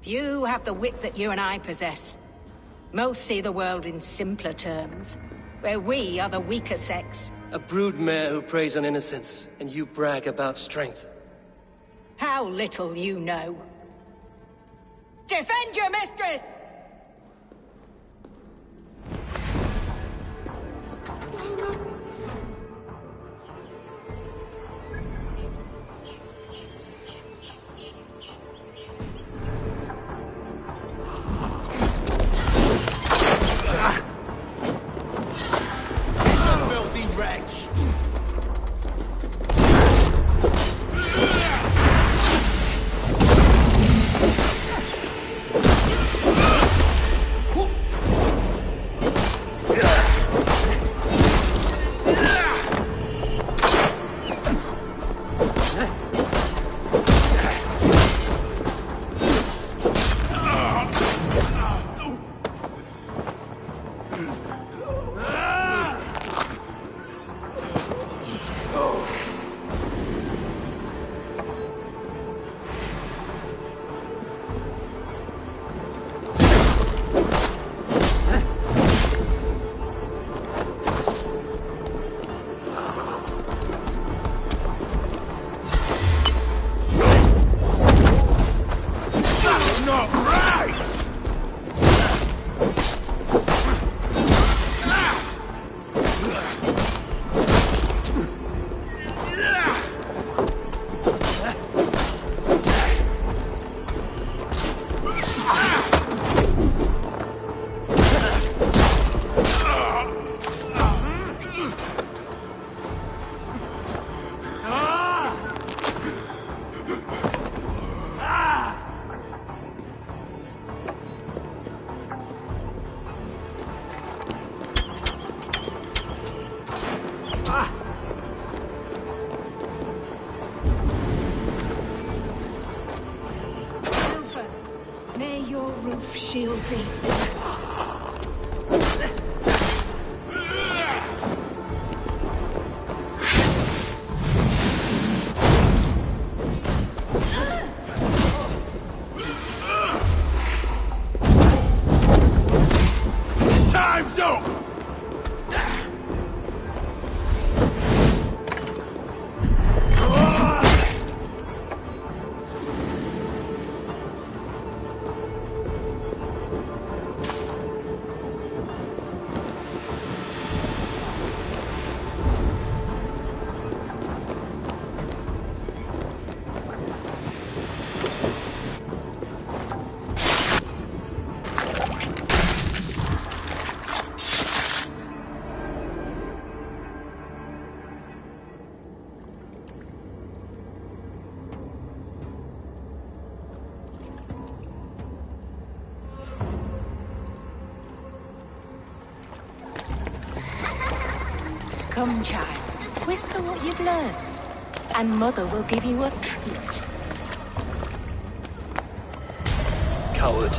Few have the wit that you and I possess. Most see the world in simpler terms, where we are the weaker sex. A broodmare who preys on innocence, and you brag about strength. How little you know. Defend your mistress! Filthy wretch! your roof shield thee. Time's up! Come, child. Whisper what you've learned, and Mother will give you a treat. Coward.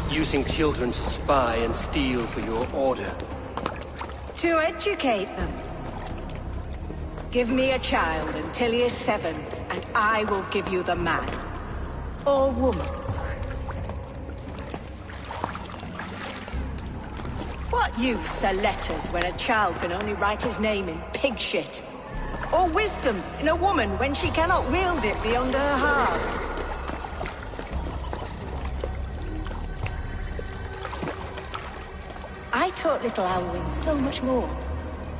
Using children to spy and steal for your order. To educate them. Give me a child until he is 7, and I will give you the man. Or woman. What use are letters when a child can only write his name in pig shit? Or wisdom in a woman when she cannot wield it beyond her heart? I taught little Alwyn so much more.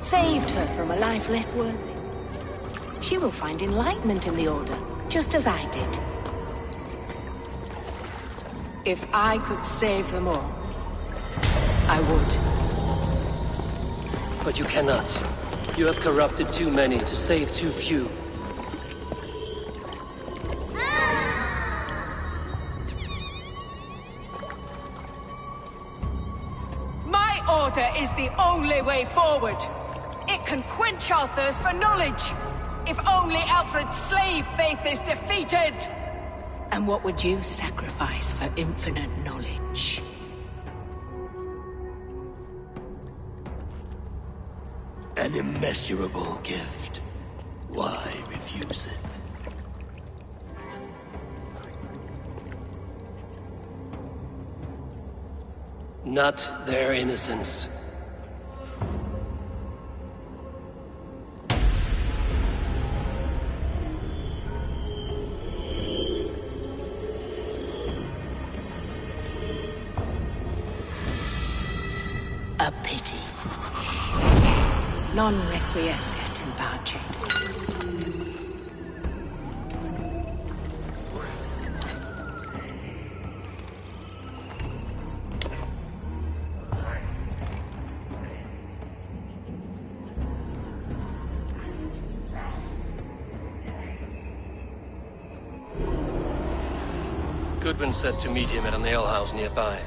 Saved her from a life less worthy. She will find enlightenment in the Order, just as I did. If I could save them all, I would. But you cannot. You have corrupted too many to save too few. My order is the only way forward. It can quench our thirst for knowledge. If only Alfred's slave faith is defeated. And what would you sacrifice for infinite knowledge? An immeasurable gift. Why refuse it? Not their innocence. A pity. Non requiescat in pace. Goodwin said to meet him at an alehouse nearby.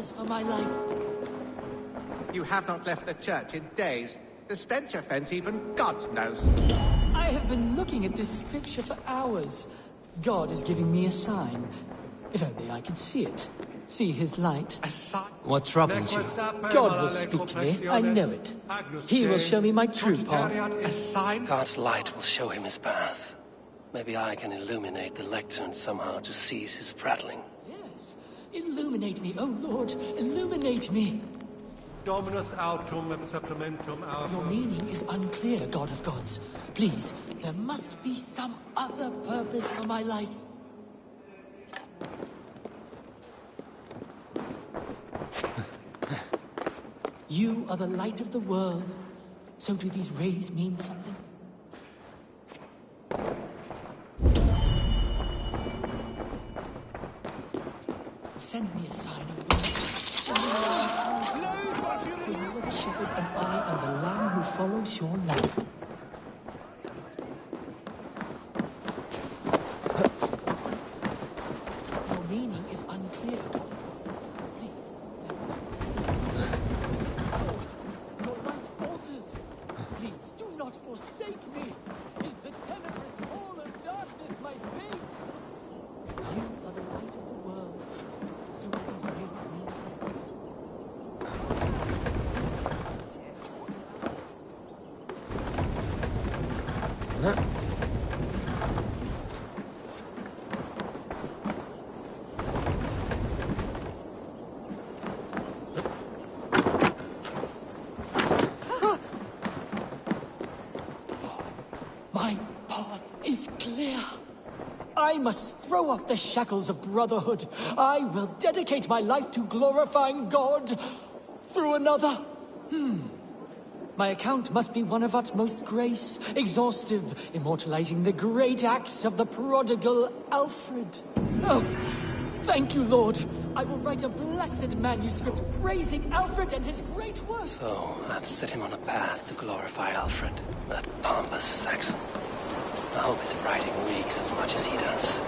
purpose for my life. You have not left the church in days. The stench offense even God knows. I have been looking at this scripture for hours. God is giving me a sign. If only I could see it. See his light. A sign? What troubles you? God will speak to me. I know it. He will show me my true path. A sign? God's light will show him his path. Maybe I can illuminate the lectern somehow to cease his prattling. Yes. Illuminate me, oh Lord. Illuminate me. Dominus autum et supplementum our... Your meaning is unclear, God of gods. Please, there must be some other purpose for my life. You are the light of the world. So do these rays mean something? Send me a sign, O Lord. For you are the shepherd and I am the lamb who follows your lamp. Your meaning is unclear. Forsake me! Is the tenebrous hall of darkness my fate? You are the light of the world, so these rays mean My path is clear. I must throw off the shackles of brotherhood. I will dedicate my life to glorifying God through another. My account must be one of utmost grace, exhaustive, immortalizing the great acts of the prodigal Alfred. Oh, thank you, Lord. I will write a blessed manuscript praising Alfred and his great work. So, I've set him on a path to glorify Alfred, that pompous Saxon. I hope his writing reeks as much as he does.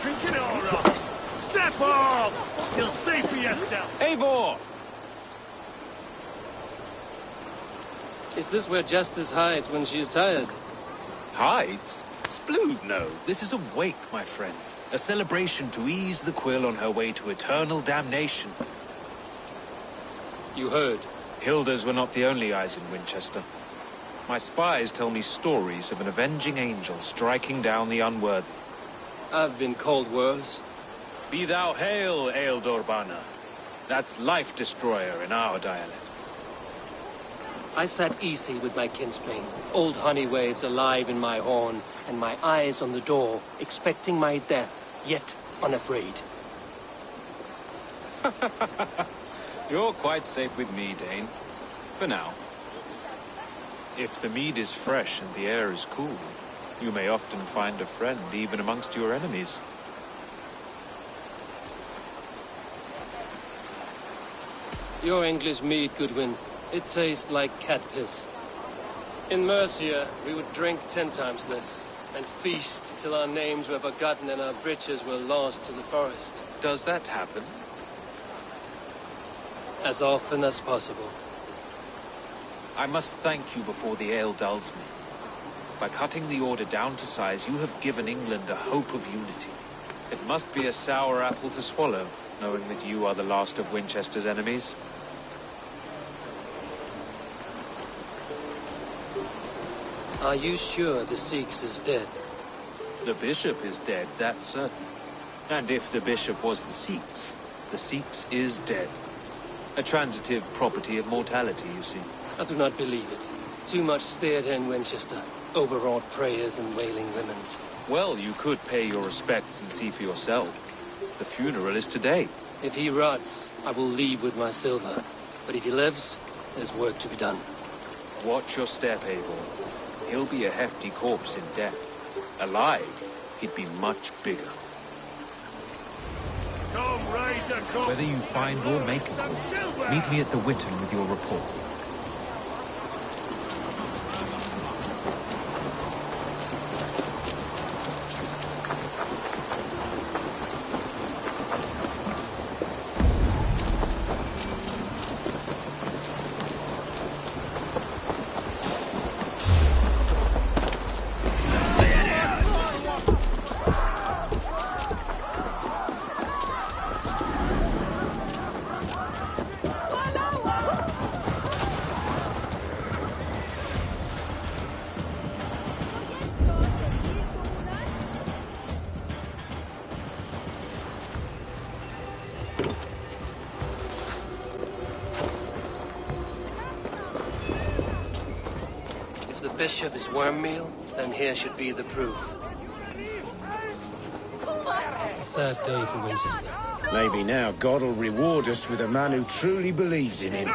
Drinking all rocks. Step off! You'll see for yourself. Eivor! Is this where Justice hides when she is tired? Hides? Splood, no. This is a wake, my friend. A celebration to ease the quill on her way to eternal damnation. You heard. Hilda's were not the only eyes in Winchester. My spies tell me stories of an avenging angel striking down the unworthy. I've been called worse. Be thou hail, Eildor Bana. That's Life Destroyer in our dialect. I sat easy with my kinsbane, old honey waves alive in my horn, and my eyes on the door, expecting my death, yet unafraid. You're quite safe with me, Dane. For now. If the mead is fresh and the air is cool, you may often find a friend even amongst your enemies. Your English mead, Goodwin. It tastes like cat piss. In Mercia, we would drink 10 times this, and feast till our names were forgotten and our breeches were lost to the forest. Does that happen? As often as possible. I must thank you before the ale dulls me. By cutting the order down to size, you have given England a hope of unity. It must be a sour apple to swallow, knowing that you are the last of Winchester's enemies. Are you sure the Sikhs is dead? The bishop is dead, that's certain. And if the bishop was the Sikhs is dead. A transitive property of mortality, you see. I do not believe it. Too much theatre in Winchester. Overwrought prayers and wailing women. Well, you could pay your respects and see for yourself. The funeral is today. If he rots, I will leave with my silver. But if he lives, there's work to be done. Watch your step, Eivor. He'll be a hefty corpse in death. Alive, he'd be much bigger. Whether you find or make a corpse, meet me at the Witten with your report. The bishop is worm meal, then here should be the proof. A sad day for Winchester. Maybe now God will reward us with a man who truly believes in him.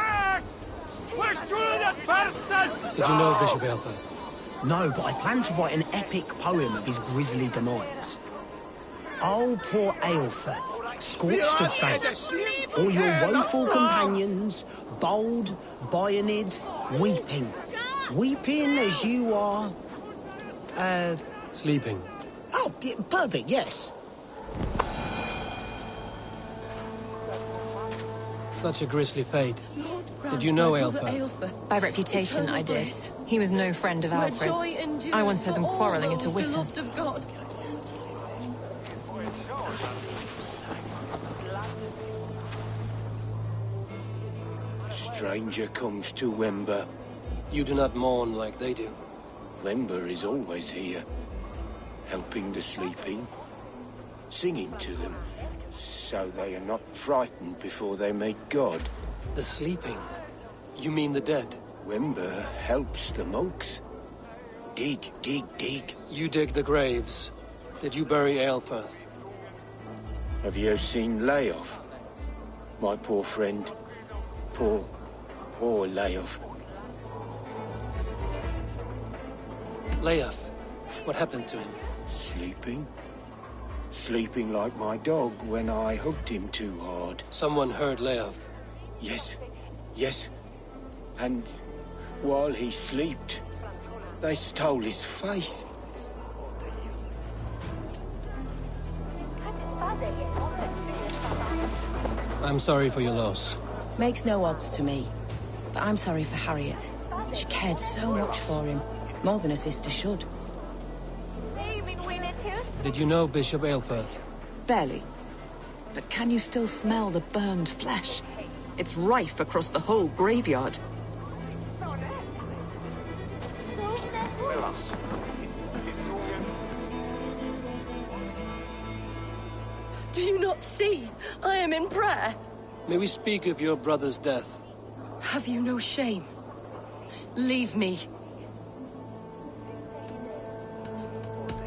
Did you know Bishop Aelfirth? No, but I plan to write an epic poem of his grisly demise. Oh, poor Aelfirth, scorched of face, all your woeful companions, bold, bayoneted, weeping. Weeping as you are... Sleeping. Oh, yeah, perfect, yes. Such a grisly fate. Did you know Aelfirth? By reputation, I did. He was no friend of Alfred's. I once heard them quarrelling at a Witten. Stranger comes to Wember. You do not mourn like they do. Wember is always here, helping the sleeping, singing to them, so they are not frightened before they meet God. The sleeping? You mean the dead? Wember helps the monks. Dig, dig, dig. You dig the graves. Did you bury Aelfirth? Have you seen Leof? My poor friend. Poor Leof. Leof, what happened to him? Sleeping. Sleeping like my dog when I hugged him too hard. Someone heard Leof. Yes. And while he slept, they stole his face. I'm sorry for your loss. Makes no odds to me. But I'm sorry for Harriet. She cared so much for him. More than a sister should. Did you know Bishop Aelfirth? Barely. But can you still smell the burned flesh? It's rife across the whole graveyard. Do you not see? I am in prayer. May we speak of your brother's death? Have you no shame? Leave me.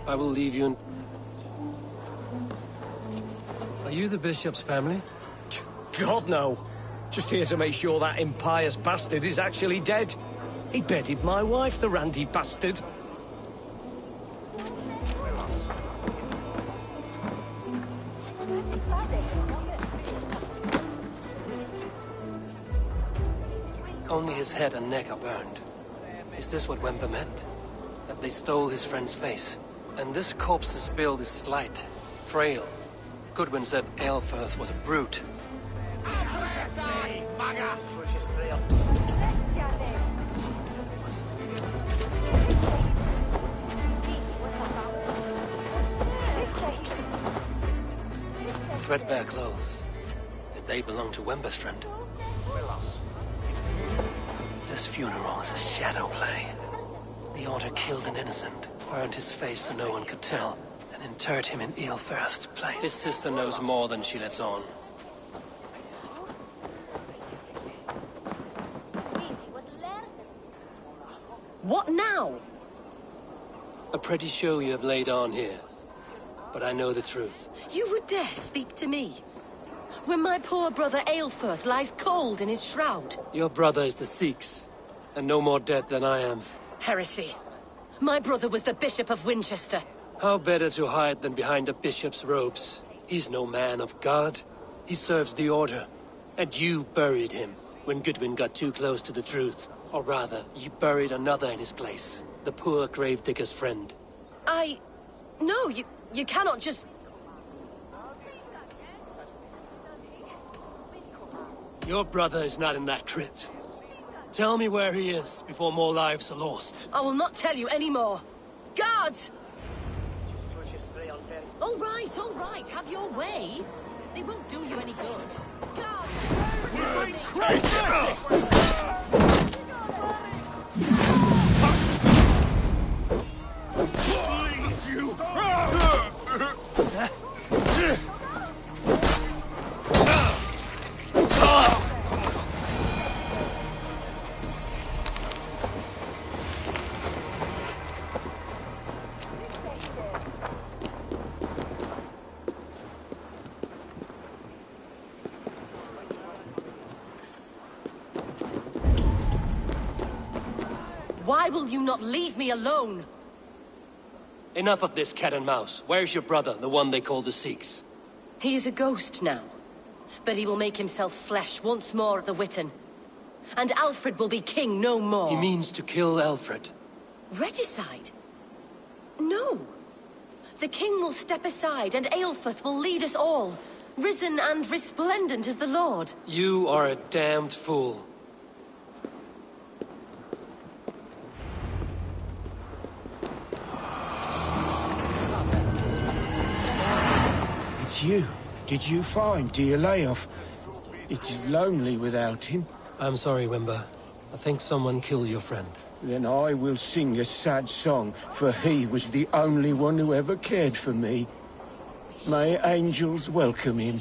I will leave you in... Are you the bishop's family? God, no. Just here to make sure that impious bastard is actually dead. He bedded my wife, the randy bastard. Only his head and neck are burned. Is this what Wember meant? That they stole his friend's face? And this corpse's build is slight, frail. Goodwin said Aelfirth was a brute. Threadbare clothes. Did they belong to Wember's friend? This funeral is a shadow play. The author killed an innocent, burned his face so no one could tell. and interred him in Eilfirth's place. His sister knows more than she lets on. What now? A pretty show you have laid on here. But I know the truth. You would dare speak to me? When my poor brother Eilfirth lies cold in his shroud. Your brother is the Sikhs, and no more dead than I am. Heresy. My brother was the Bishop of Winchester. How better to hide than behind a bishop's robes? He's no man of God. He serves the Order. And you buried him when Goodwin got too close to the truth. Or rather, you buried another in his place. The poor gravedigger's friend. No, you cannot just... Your brother is not in that crypt. Tell me where he is before more lives are lost. I will not tell you anymore. Guards! All right, have your way. They won't do you any good. Why will you not leave me alone? Enough of this cat and mouse. Where's your brother, the one they call the Sikhs? He is a ghost now. But he will make himself flesh once more at the Witten. And Alfred will be king no more. He means to kill Alfred. Regicide? No. The king will step aside and Eilfirth will lead us all. Risen and resplendent as the Lord. You are a damned fool. It's you. Did you find dear Leof? It is lonely without him. I'm sorry, Wimber. I think someone killed your friend. Then I will sing a sad song, for he was the only one who ever cared for me. May angels welcome him.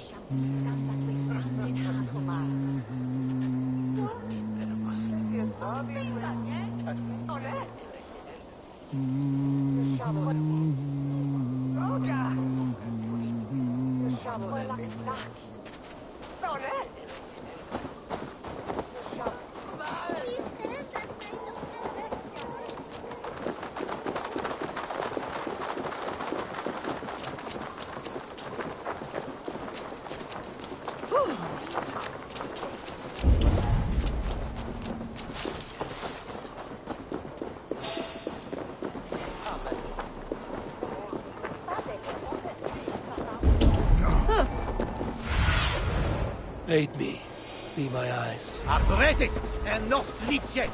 Aid me. Be my eyes. Abretet and nos lice.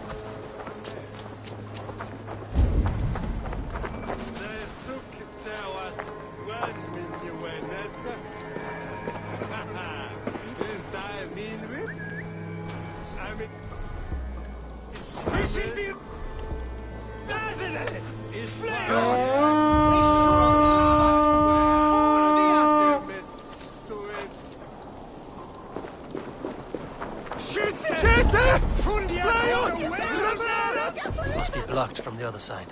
Must be blocked from the other side.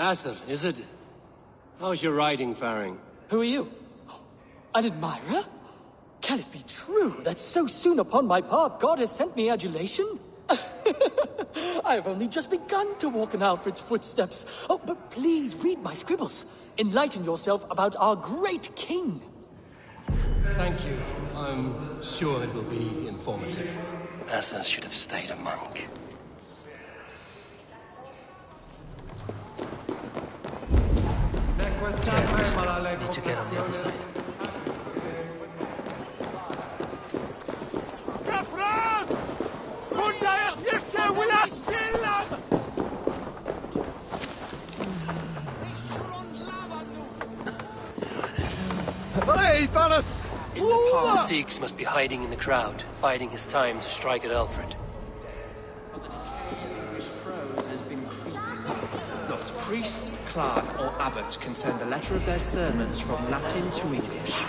Asser, is it? How's your riding faring? Who are you? An admirer? Can it be true that so soon upon my path God has sent me adulation? I have only just begun to walk in Alfred's footsteps. Oh, but please read my scribbles. Enlighten yourself about our great king. Thank you. I'm sure it will be informative. Asser should have stayed a monk. I need to get on the other side. The Sikhs must be hiding in the crowd, biding his time to strike at Alfred. Not priest, clerk, or abbot can turn the letter of their sermons from Latin to English.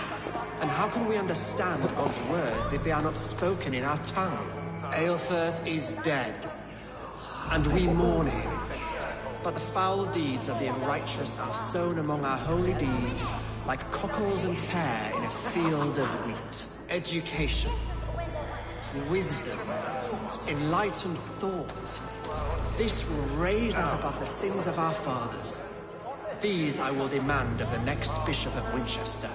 And how can we understand God's words if they are not spoken in our tongue? Aelfirth is dead, and we mourn him. But the foul deeds of the unrighteous are sown among our holy deeds, like cockles and tare in a field of wheat. Education, wisdom, enlightened thought. This will raise us above the sins of our fathers. These I will demand of the next Bishop of Winchester.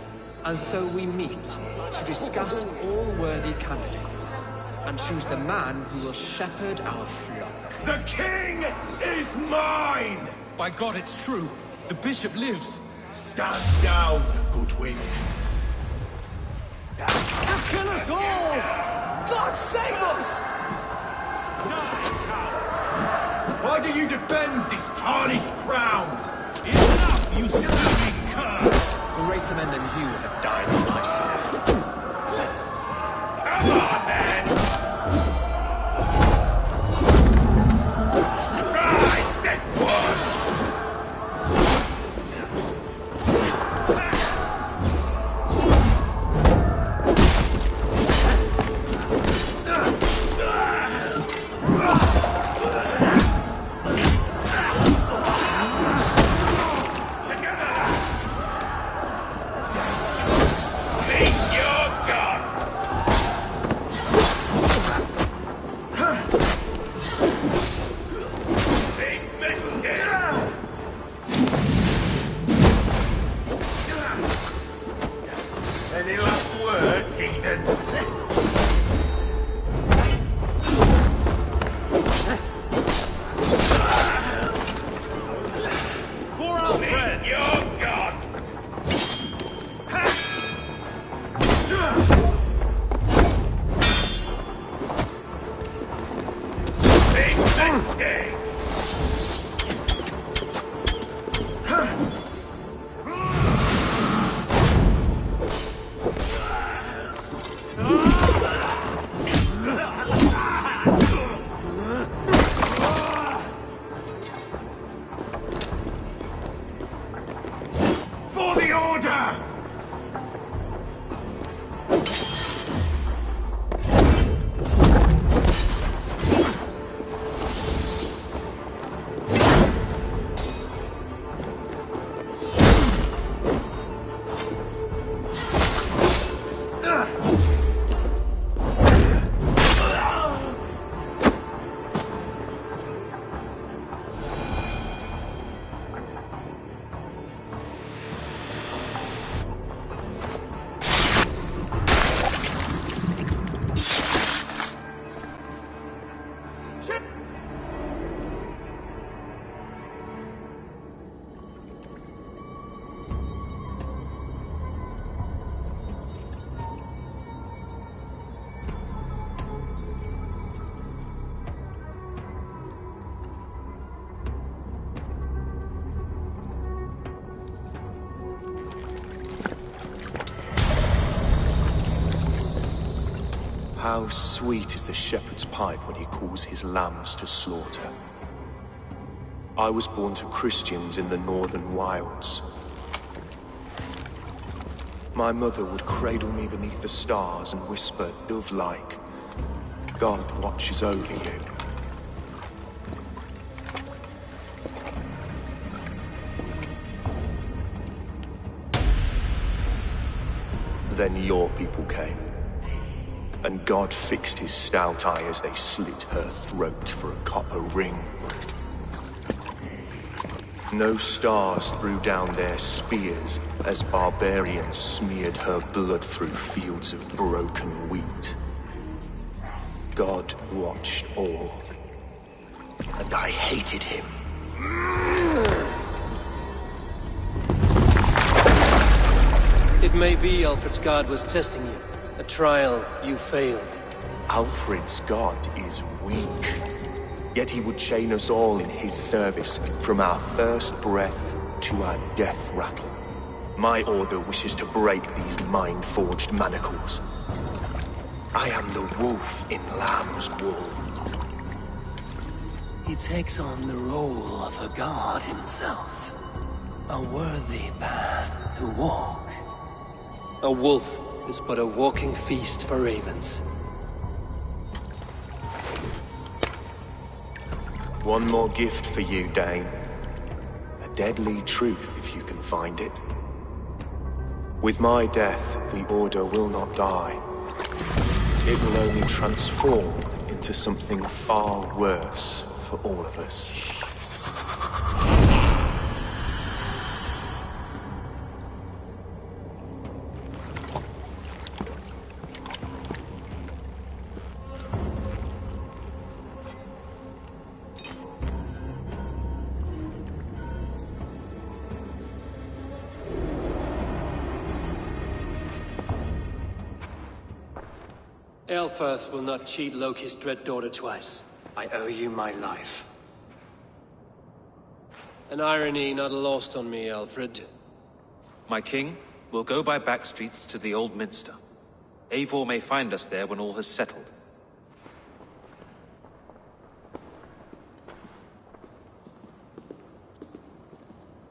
And so we meet to discuss all worthy candidates and choose the man who will shepherd our flock. The king is mine! By God, it's true. The bishop lives. Stand down, Goodwin. He'll kill us all! God save us! Why do you defend this tarnished ground? Enough, you screaming cur! Greater men than you have died on my side. Come on, then! Try this one! Any last words, Eden? For Alfred! Your God! Big mistake! For the order! How sweet is the shepherd's pipe when he calls his lambs to slaughter. I was born to Christians in the northern wilds. My mother would cradle me beneath the stars and whisper, dove-like, God watches over you. Then your people came. And God fixed his stout eye as they slit her throat for a copper ring. No stars threw down their spears as barbarians smeared her blood through fields of broken wheat. God watched all, and I hated him. It may be Alfred's god was testing you. A trial you failed. Alfred's god is weak. Yet he would chain us all in his service, from our first breath to our death rattle. My order wishes to break these mind-forged manacles. I am the wolf in lamb's wool. He takes on the role of a god himself. A worthy path to walk. A wolf is but a walking feast for ravens. One more gift for you, Dane. A deadly truth, if you can find it. With my death, the Order will not die. It will only transform into something far worse for all of us. Aelfirth will not cheat Loki's dread daughter twice. I owe you my life. An irony not lost on me, Alfred. My king, we'll go by back streets to the Old Minster. Eivor may find us there when all has settled.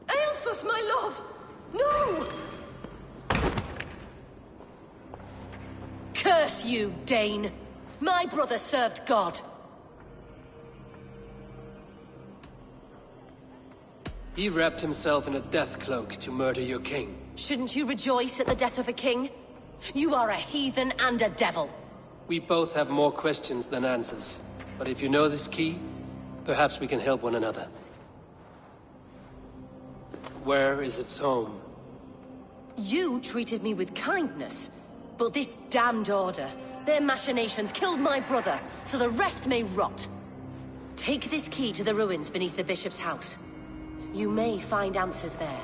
Aelfirth, my love! No! Curse you, Dane! My brother served God. He wrapped himself in a death cloak to murder your king. Shouldn't you rejoice at the death of a king? You are a heathen and a devil. We both have more questions than answers. But if you know this key, perhaps we can help one another. Where is its home? You treated me with kindness. But this damned Order, their machinations killed my brother, so the rest may rot. Take this key to the ruins beneath the bishop's house. You may find answers there.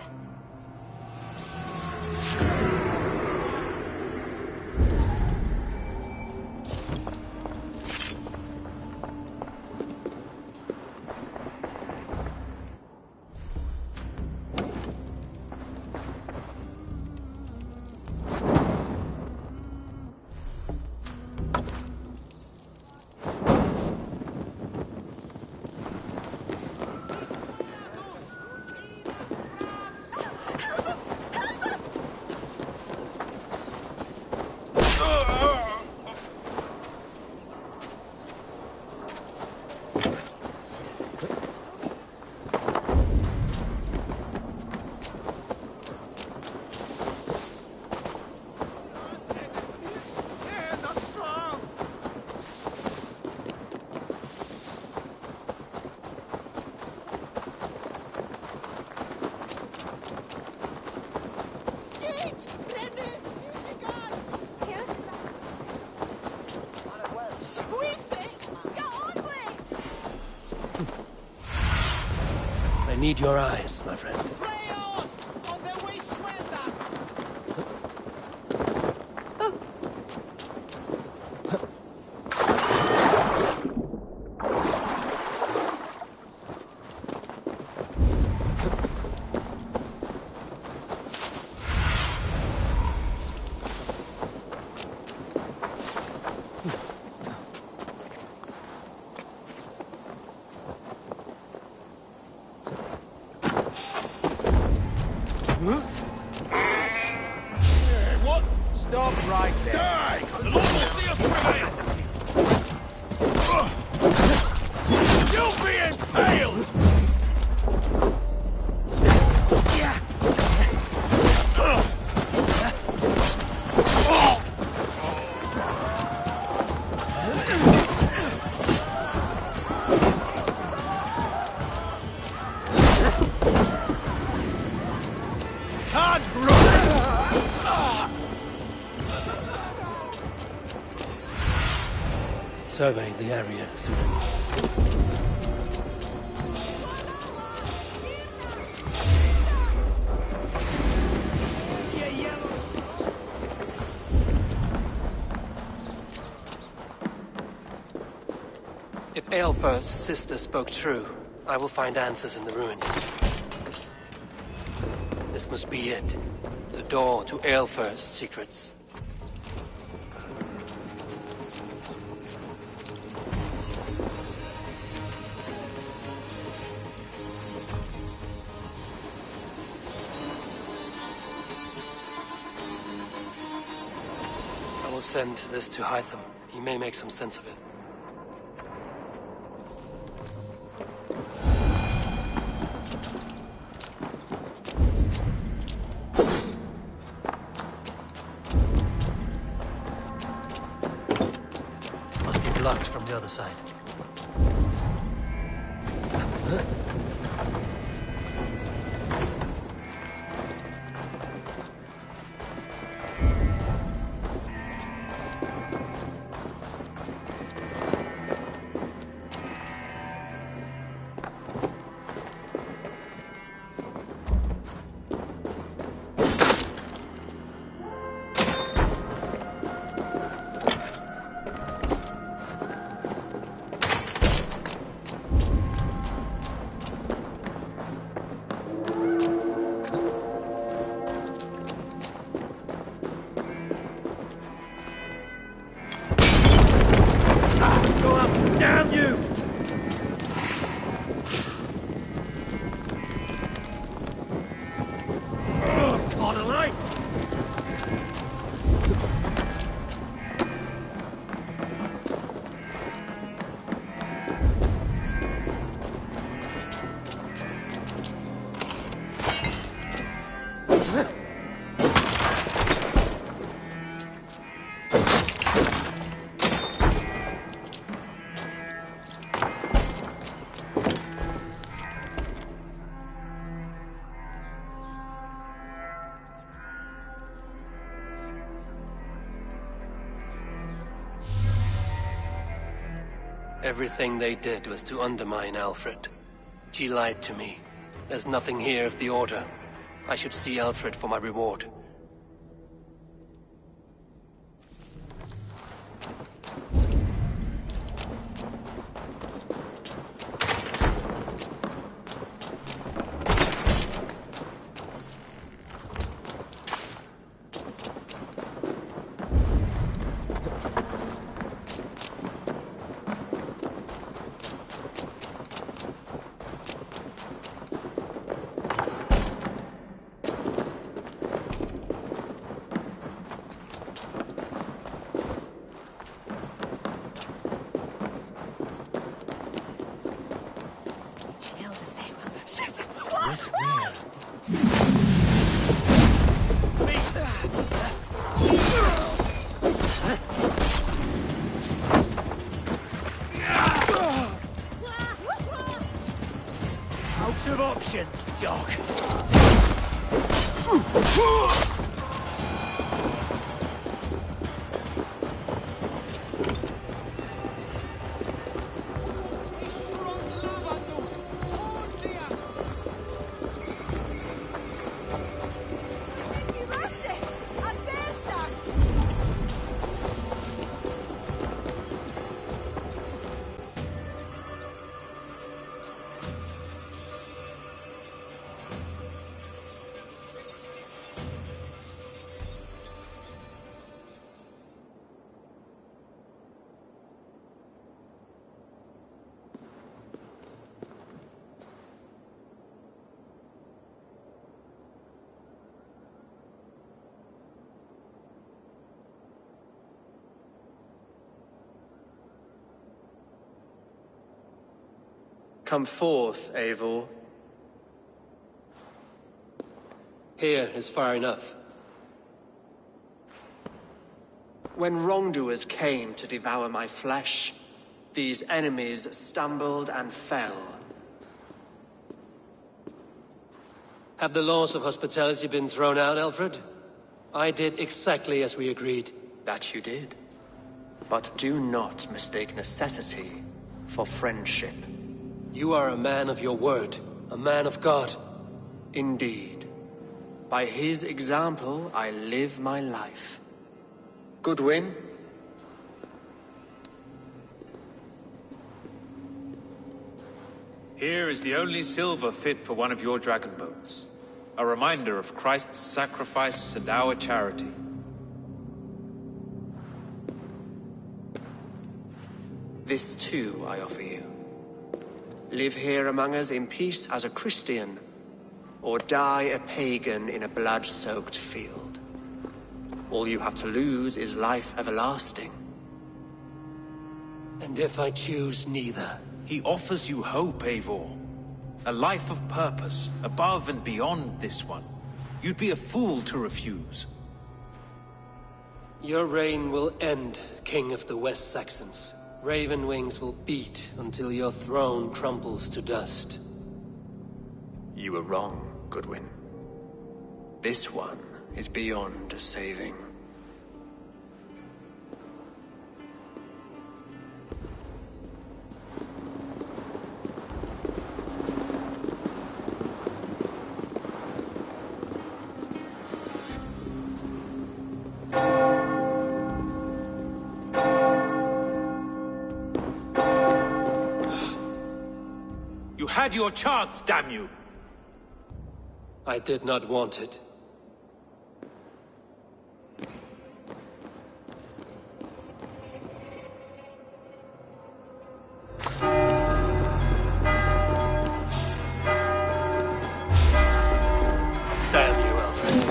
I need your eyes, my friend. surveyed the area thoroughly. If Aelfir's sister spoke true, I will find answers in the ruins. This must be it. The door to Aelfir's secrets. I will send this to Hytham. He may make some sense of it. Blocked from the other side. Damn you! On a light! Everything they did was to undermine Alfred. She lied to me. There's nothing here of the Order. I should see Alfred for my reward. Out of options, dog. Come forth, Eivor. Here is far enough. When wrongdoers came to devour my flesh, these enemies stumbled and fell. Have the laws of hospitality been thrown out, Alfred? I did exactly as we agreed. That you did. But do not mistake necessity for friendship. You are a man of your word, a man of God. Indeed. By his example, I live my life. Goodwin? Here is the only silver fit for one of your dragon boats. A reminder of Christ's sacrifice and our charity. This too I offer you. Live here among us in peace as a Christian, or die a pagan in a blood-soaked field. All you have to lose is life everlasting. And if I choose neither? He offers you hope, Eivor. A life of purpose, above and beyond this one. You'd be a fool to refuse. Your reign will end, King of the West Saxons. Raven wings will beat until your throne crumbles to dust. You were wrong, Goodwin. This one is beyond saving. You had your chance, damn you! I did not want it. Damn you, Alfred.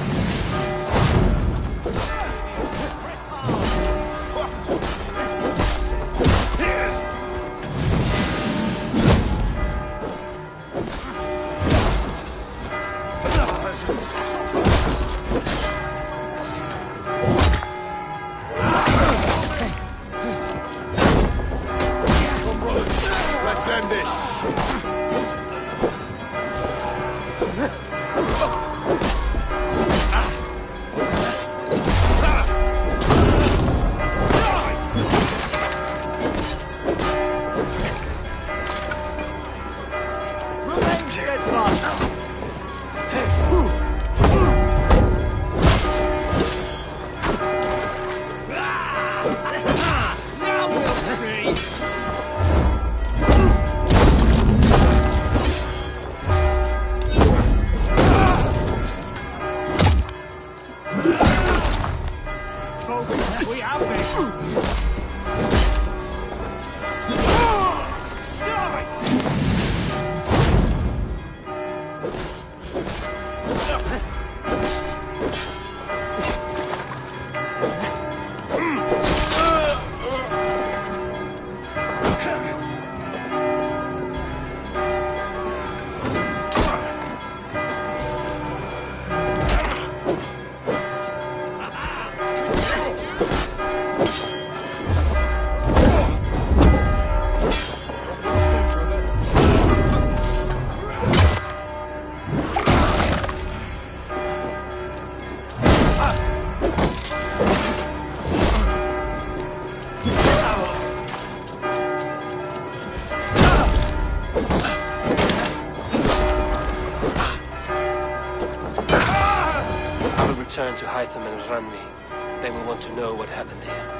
Let's end this. Remain steadfast. Now we'll see! Folks, we have this. I will return to Hytham and Ranmi. They will want to know what happened here.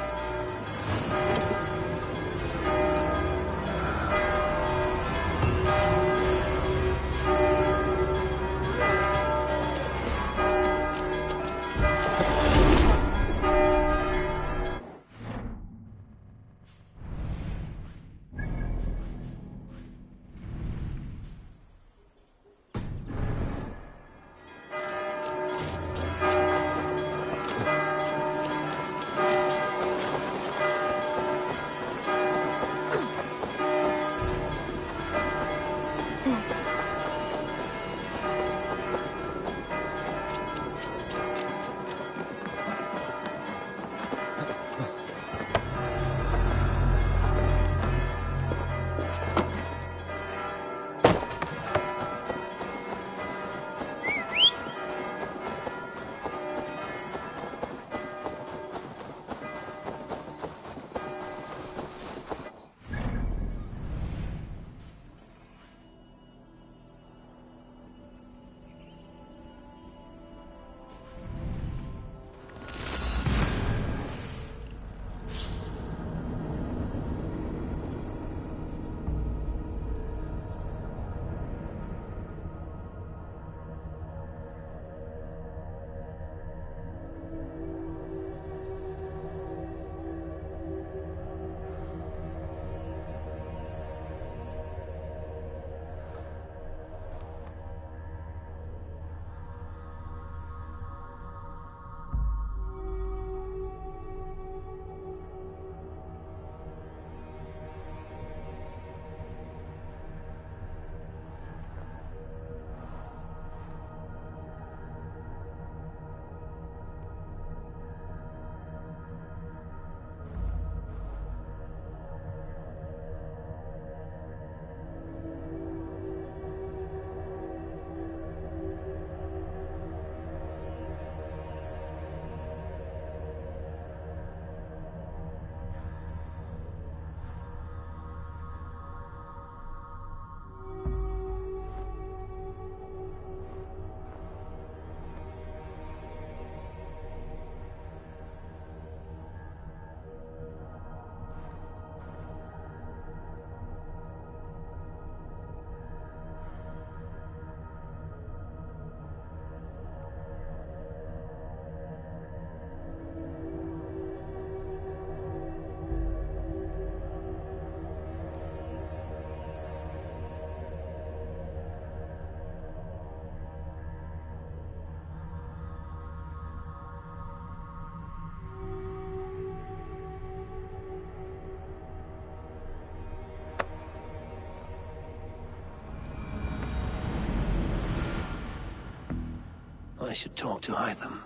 I should talk to Hytham.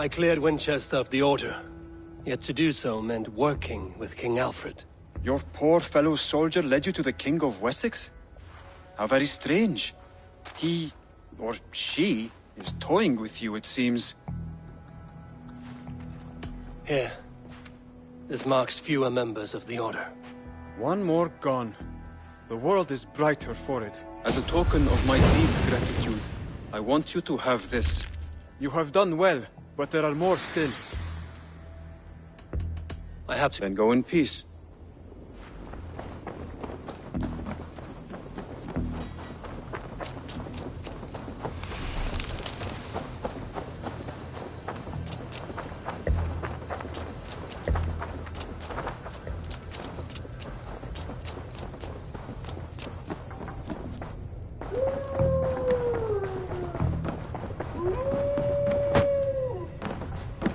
I cleared Winchester of the Order. Yet to do so meant working with King Alfred. Your poor fellow soldier led you to the King of Wessex? How very strange. He, or she, is toying with you, it seems. Here. This marks fewer members of the Order. One more gone. The world is brighter for it. As a token of my deep gratitude, I want you to have this. You have done well, but there are more still. I have to... Then go in peace.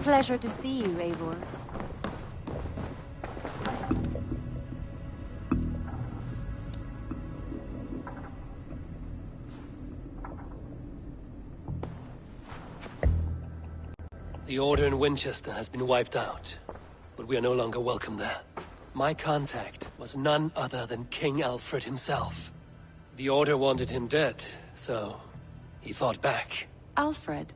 Pleasure to see you, Eivor. The Order in Winchester has been wiped out, but we are no longer welcome there. My contact was none other than King Alfred himself. The Order wanted him dead, so he fought back. Alfred?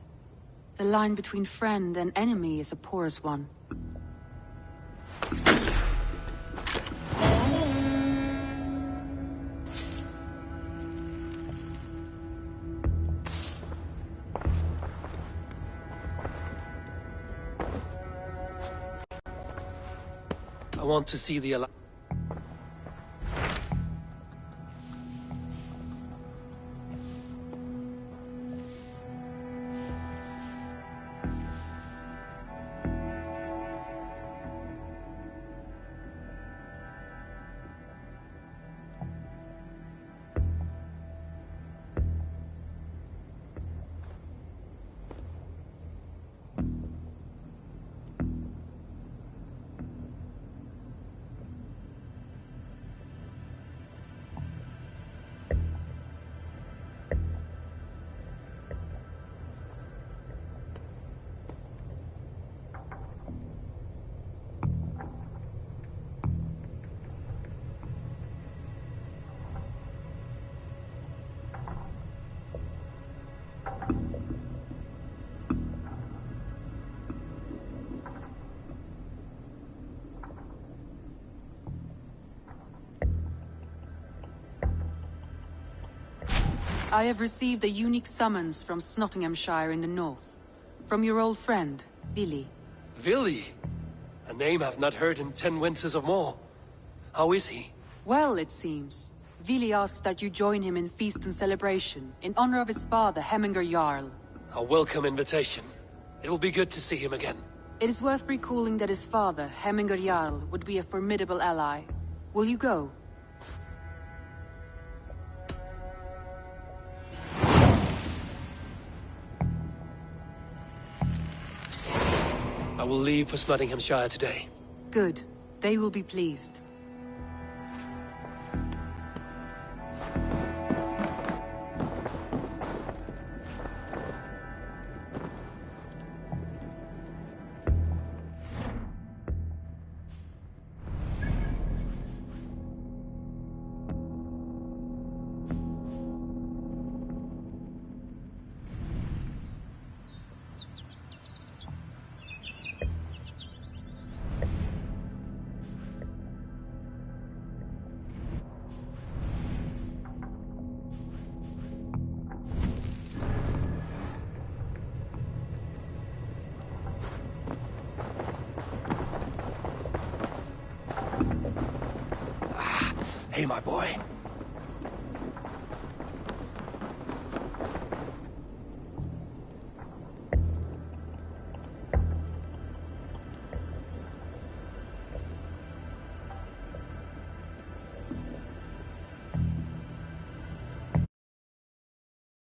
The line between friend and enemy is a porous one. I want to see the I have received a unique summons from Nottinghamshire in the north. From your old friend, Vili. Vili? A name I've not heard in 10 winters or more. How is he? Well, it seems. Vili asked that you join him in feast and celebration, in honor of his father, Hemminger Jarl. A welcome invitation. It will be good to see him again. It is worth recalling that his father, Hemminger Jarl, would be a formidable ally. Will you go? I will leave for Nottinghamshire today. Good. They will be pleased. Hey, my boy.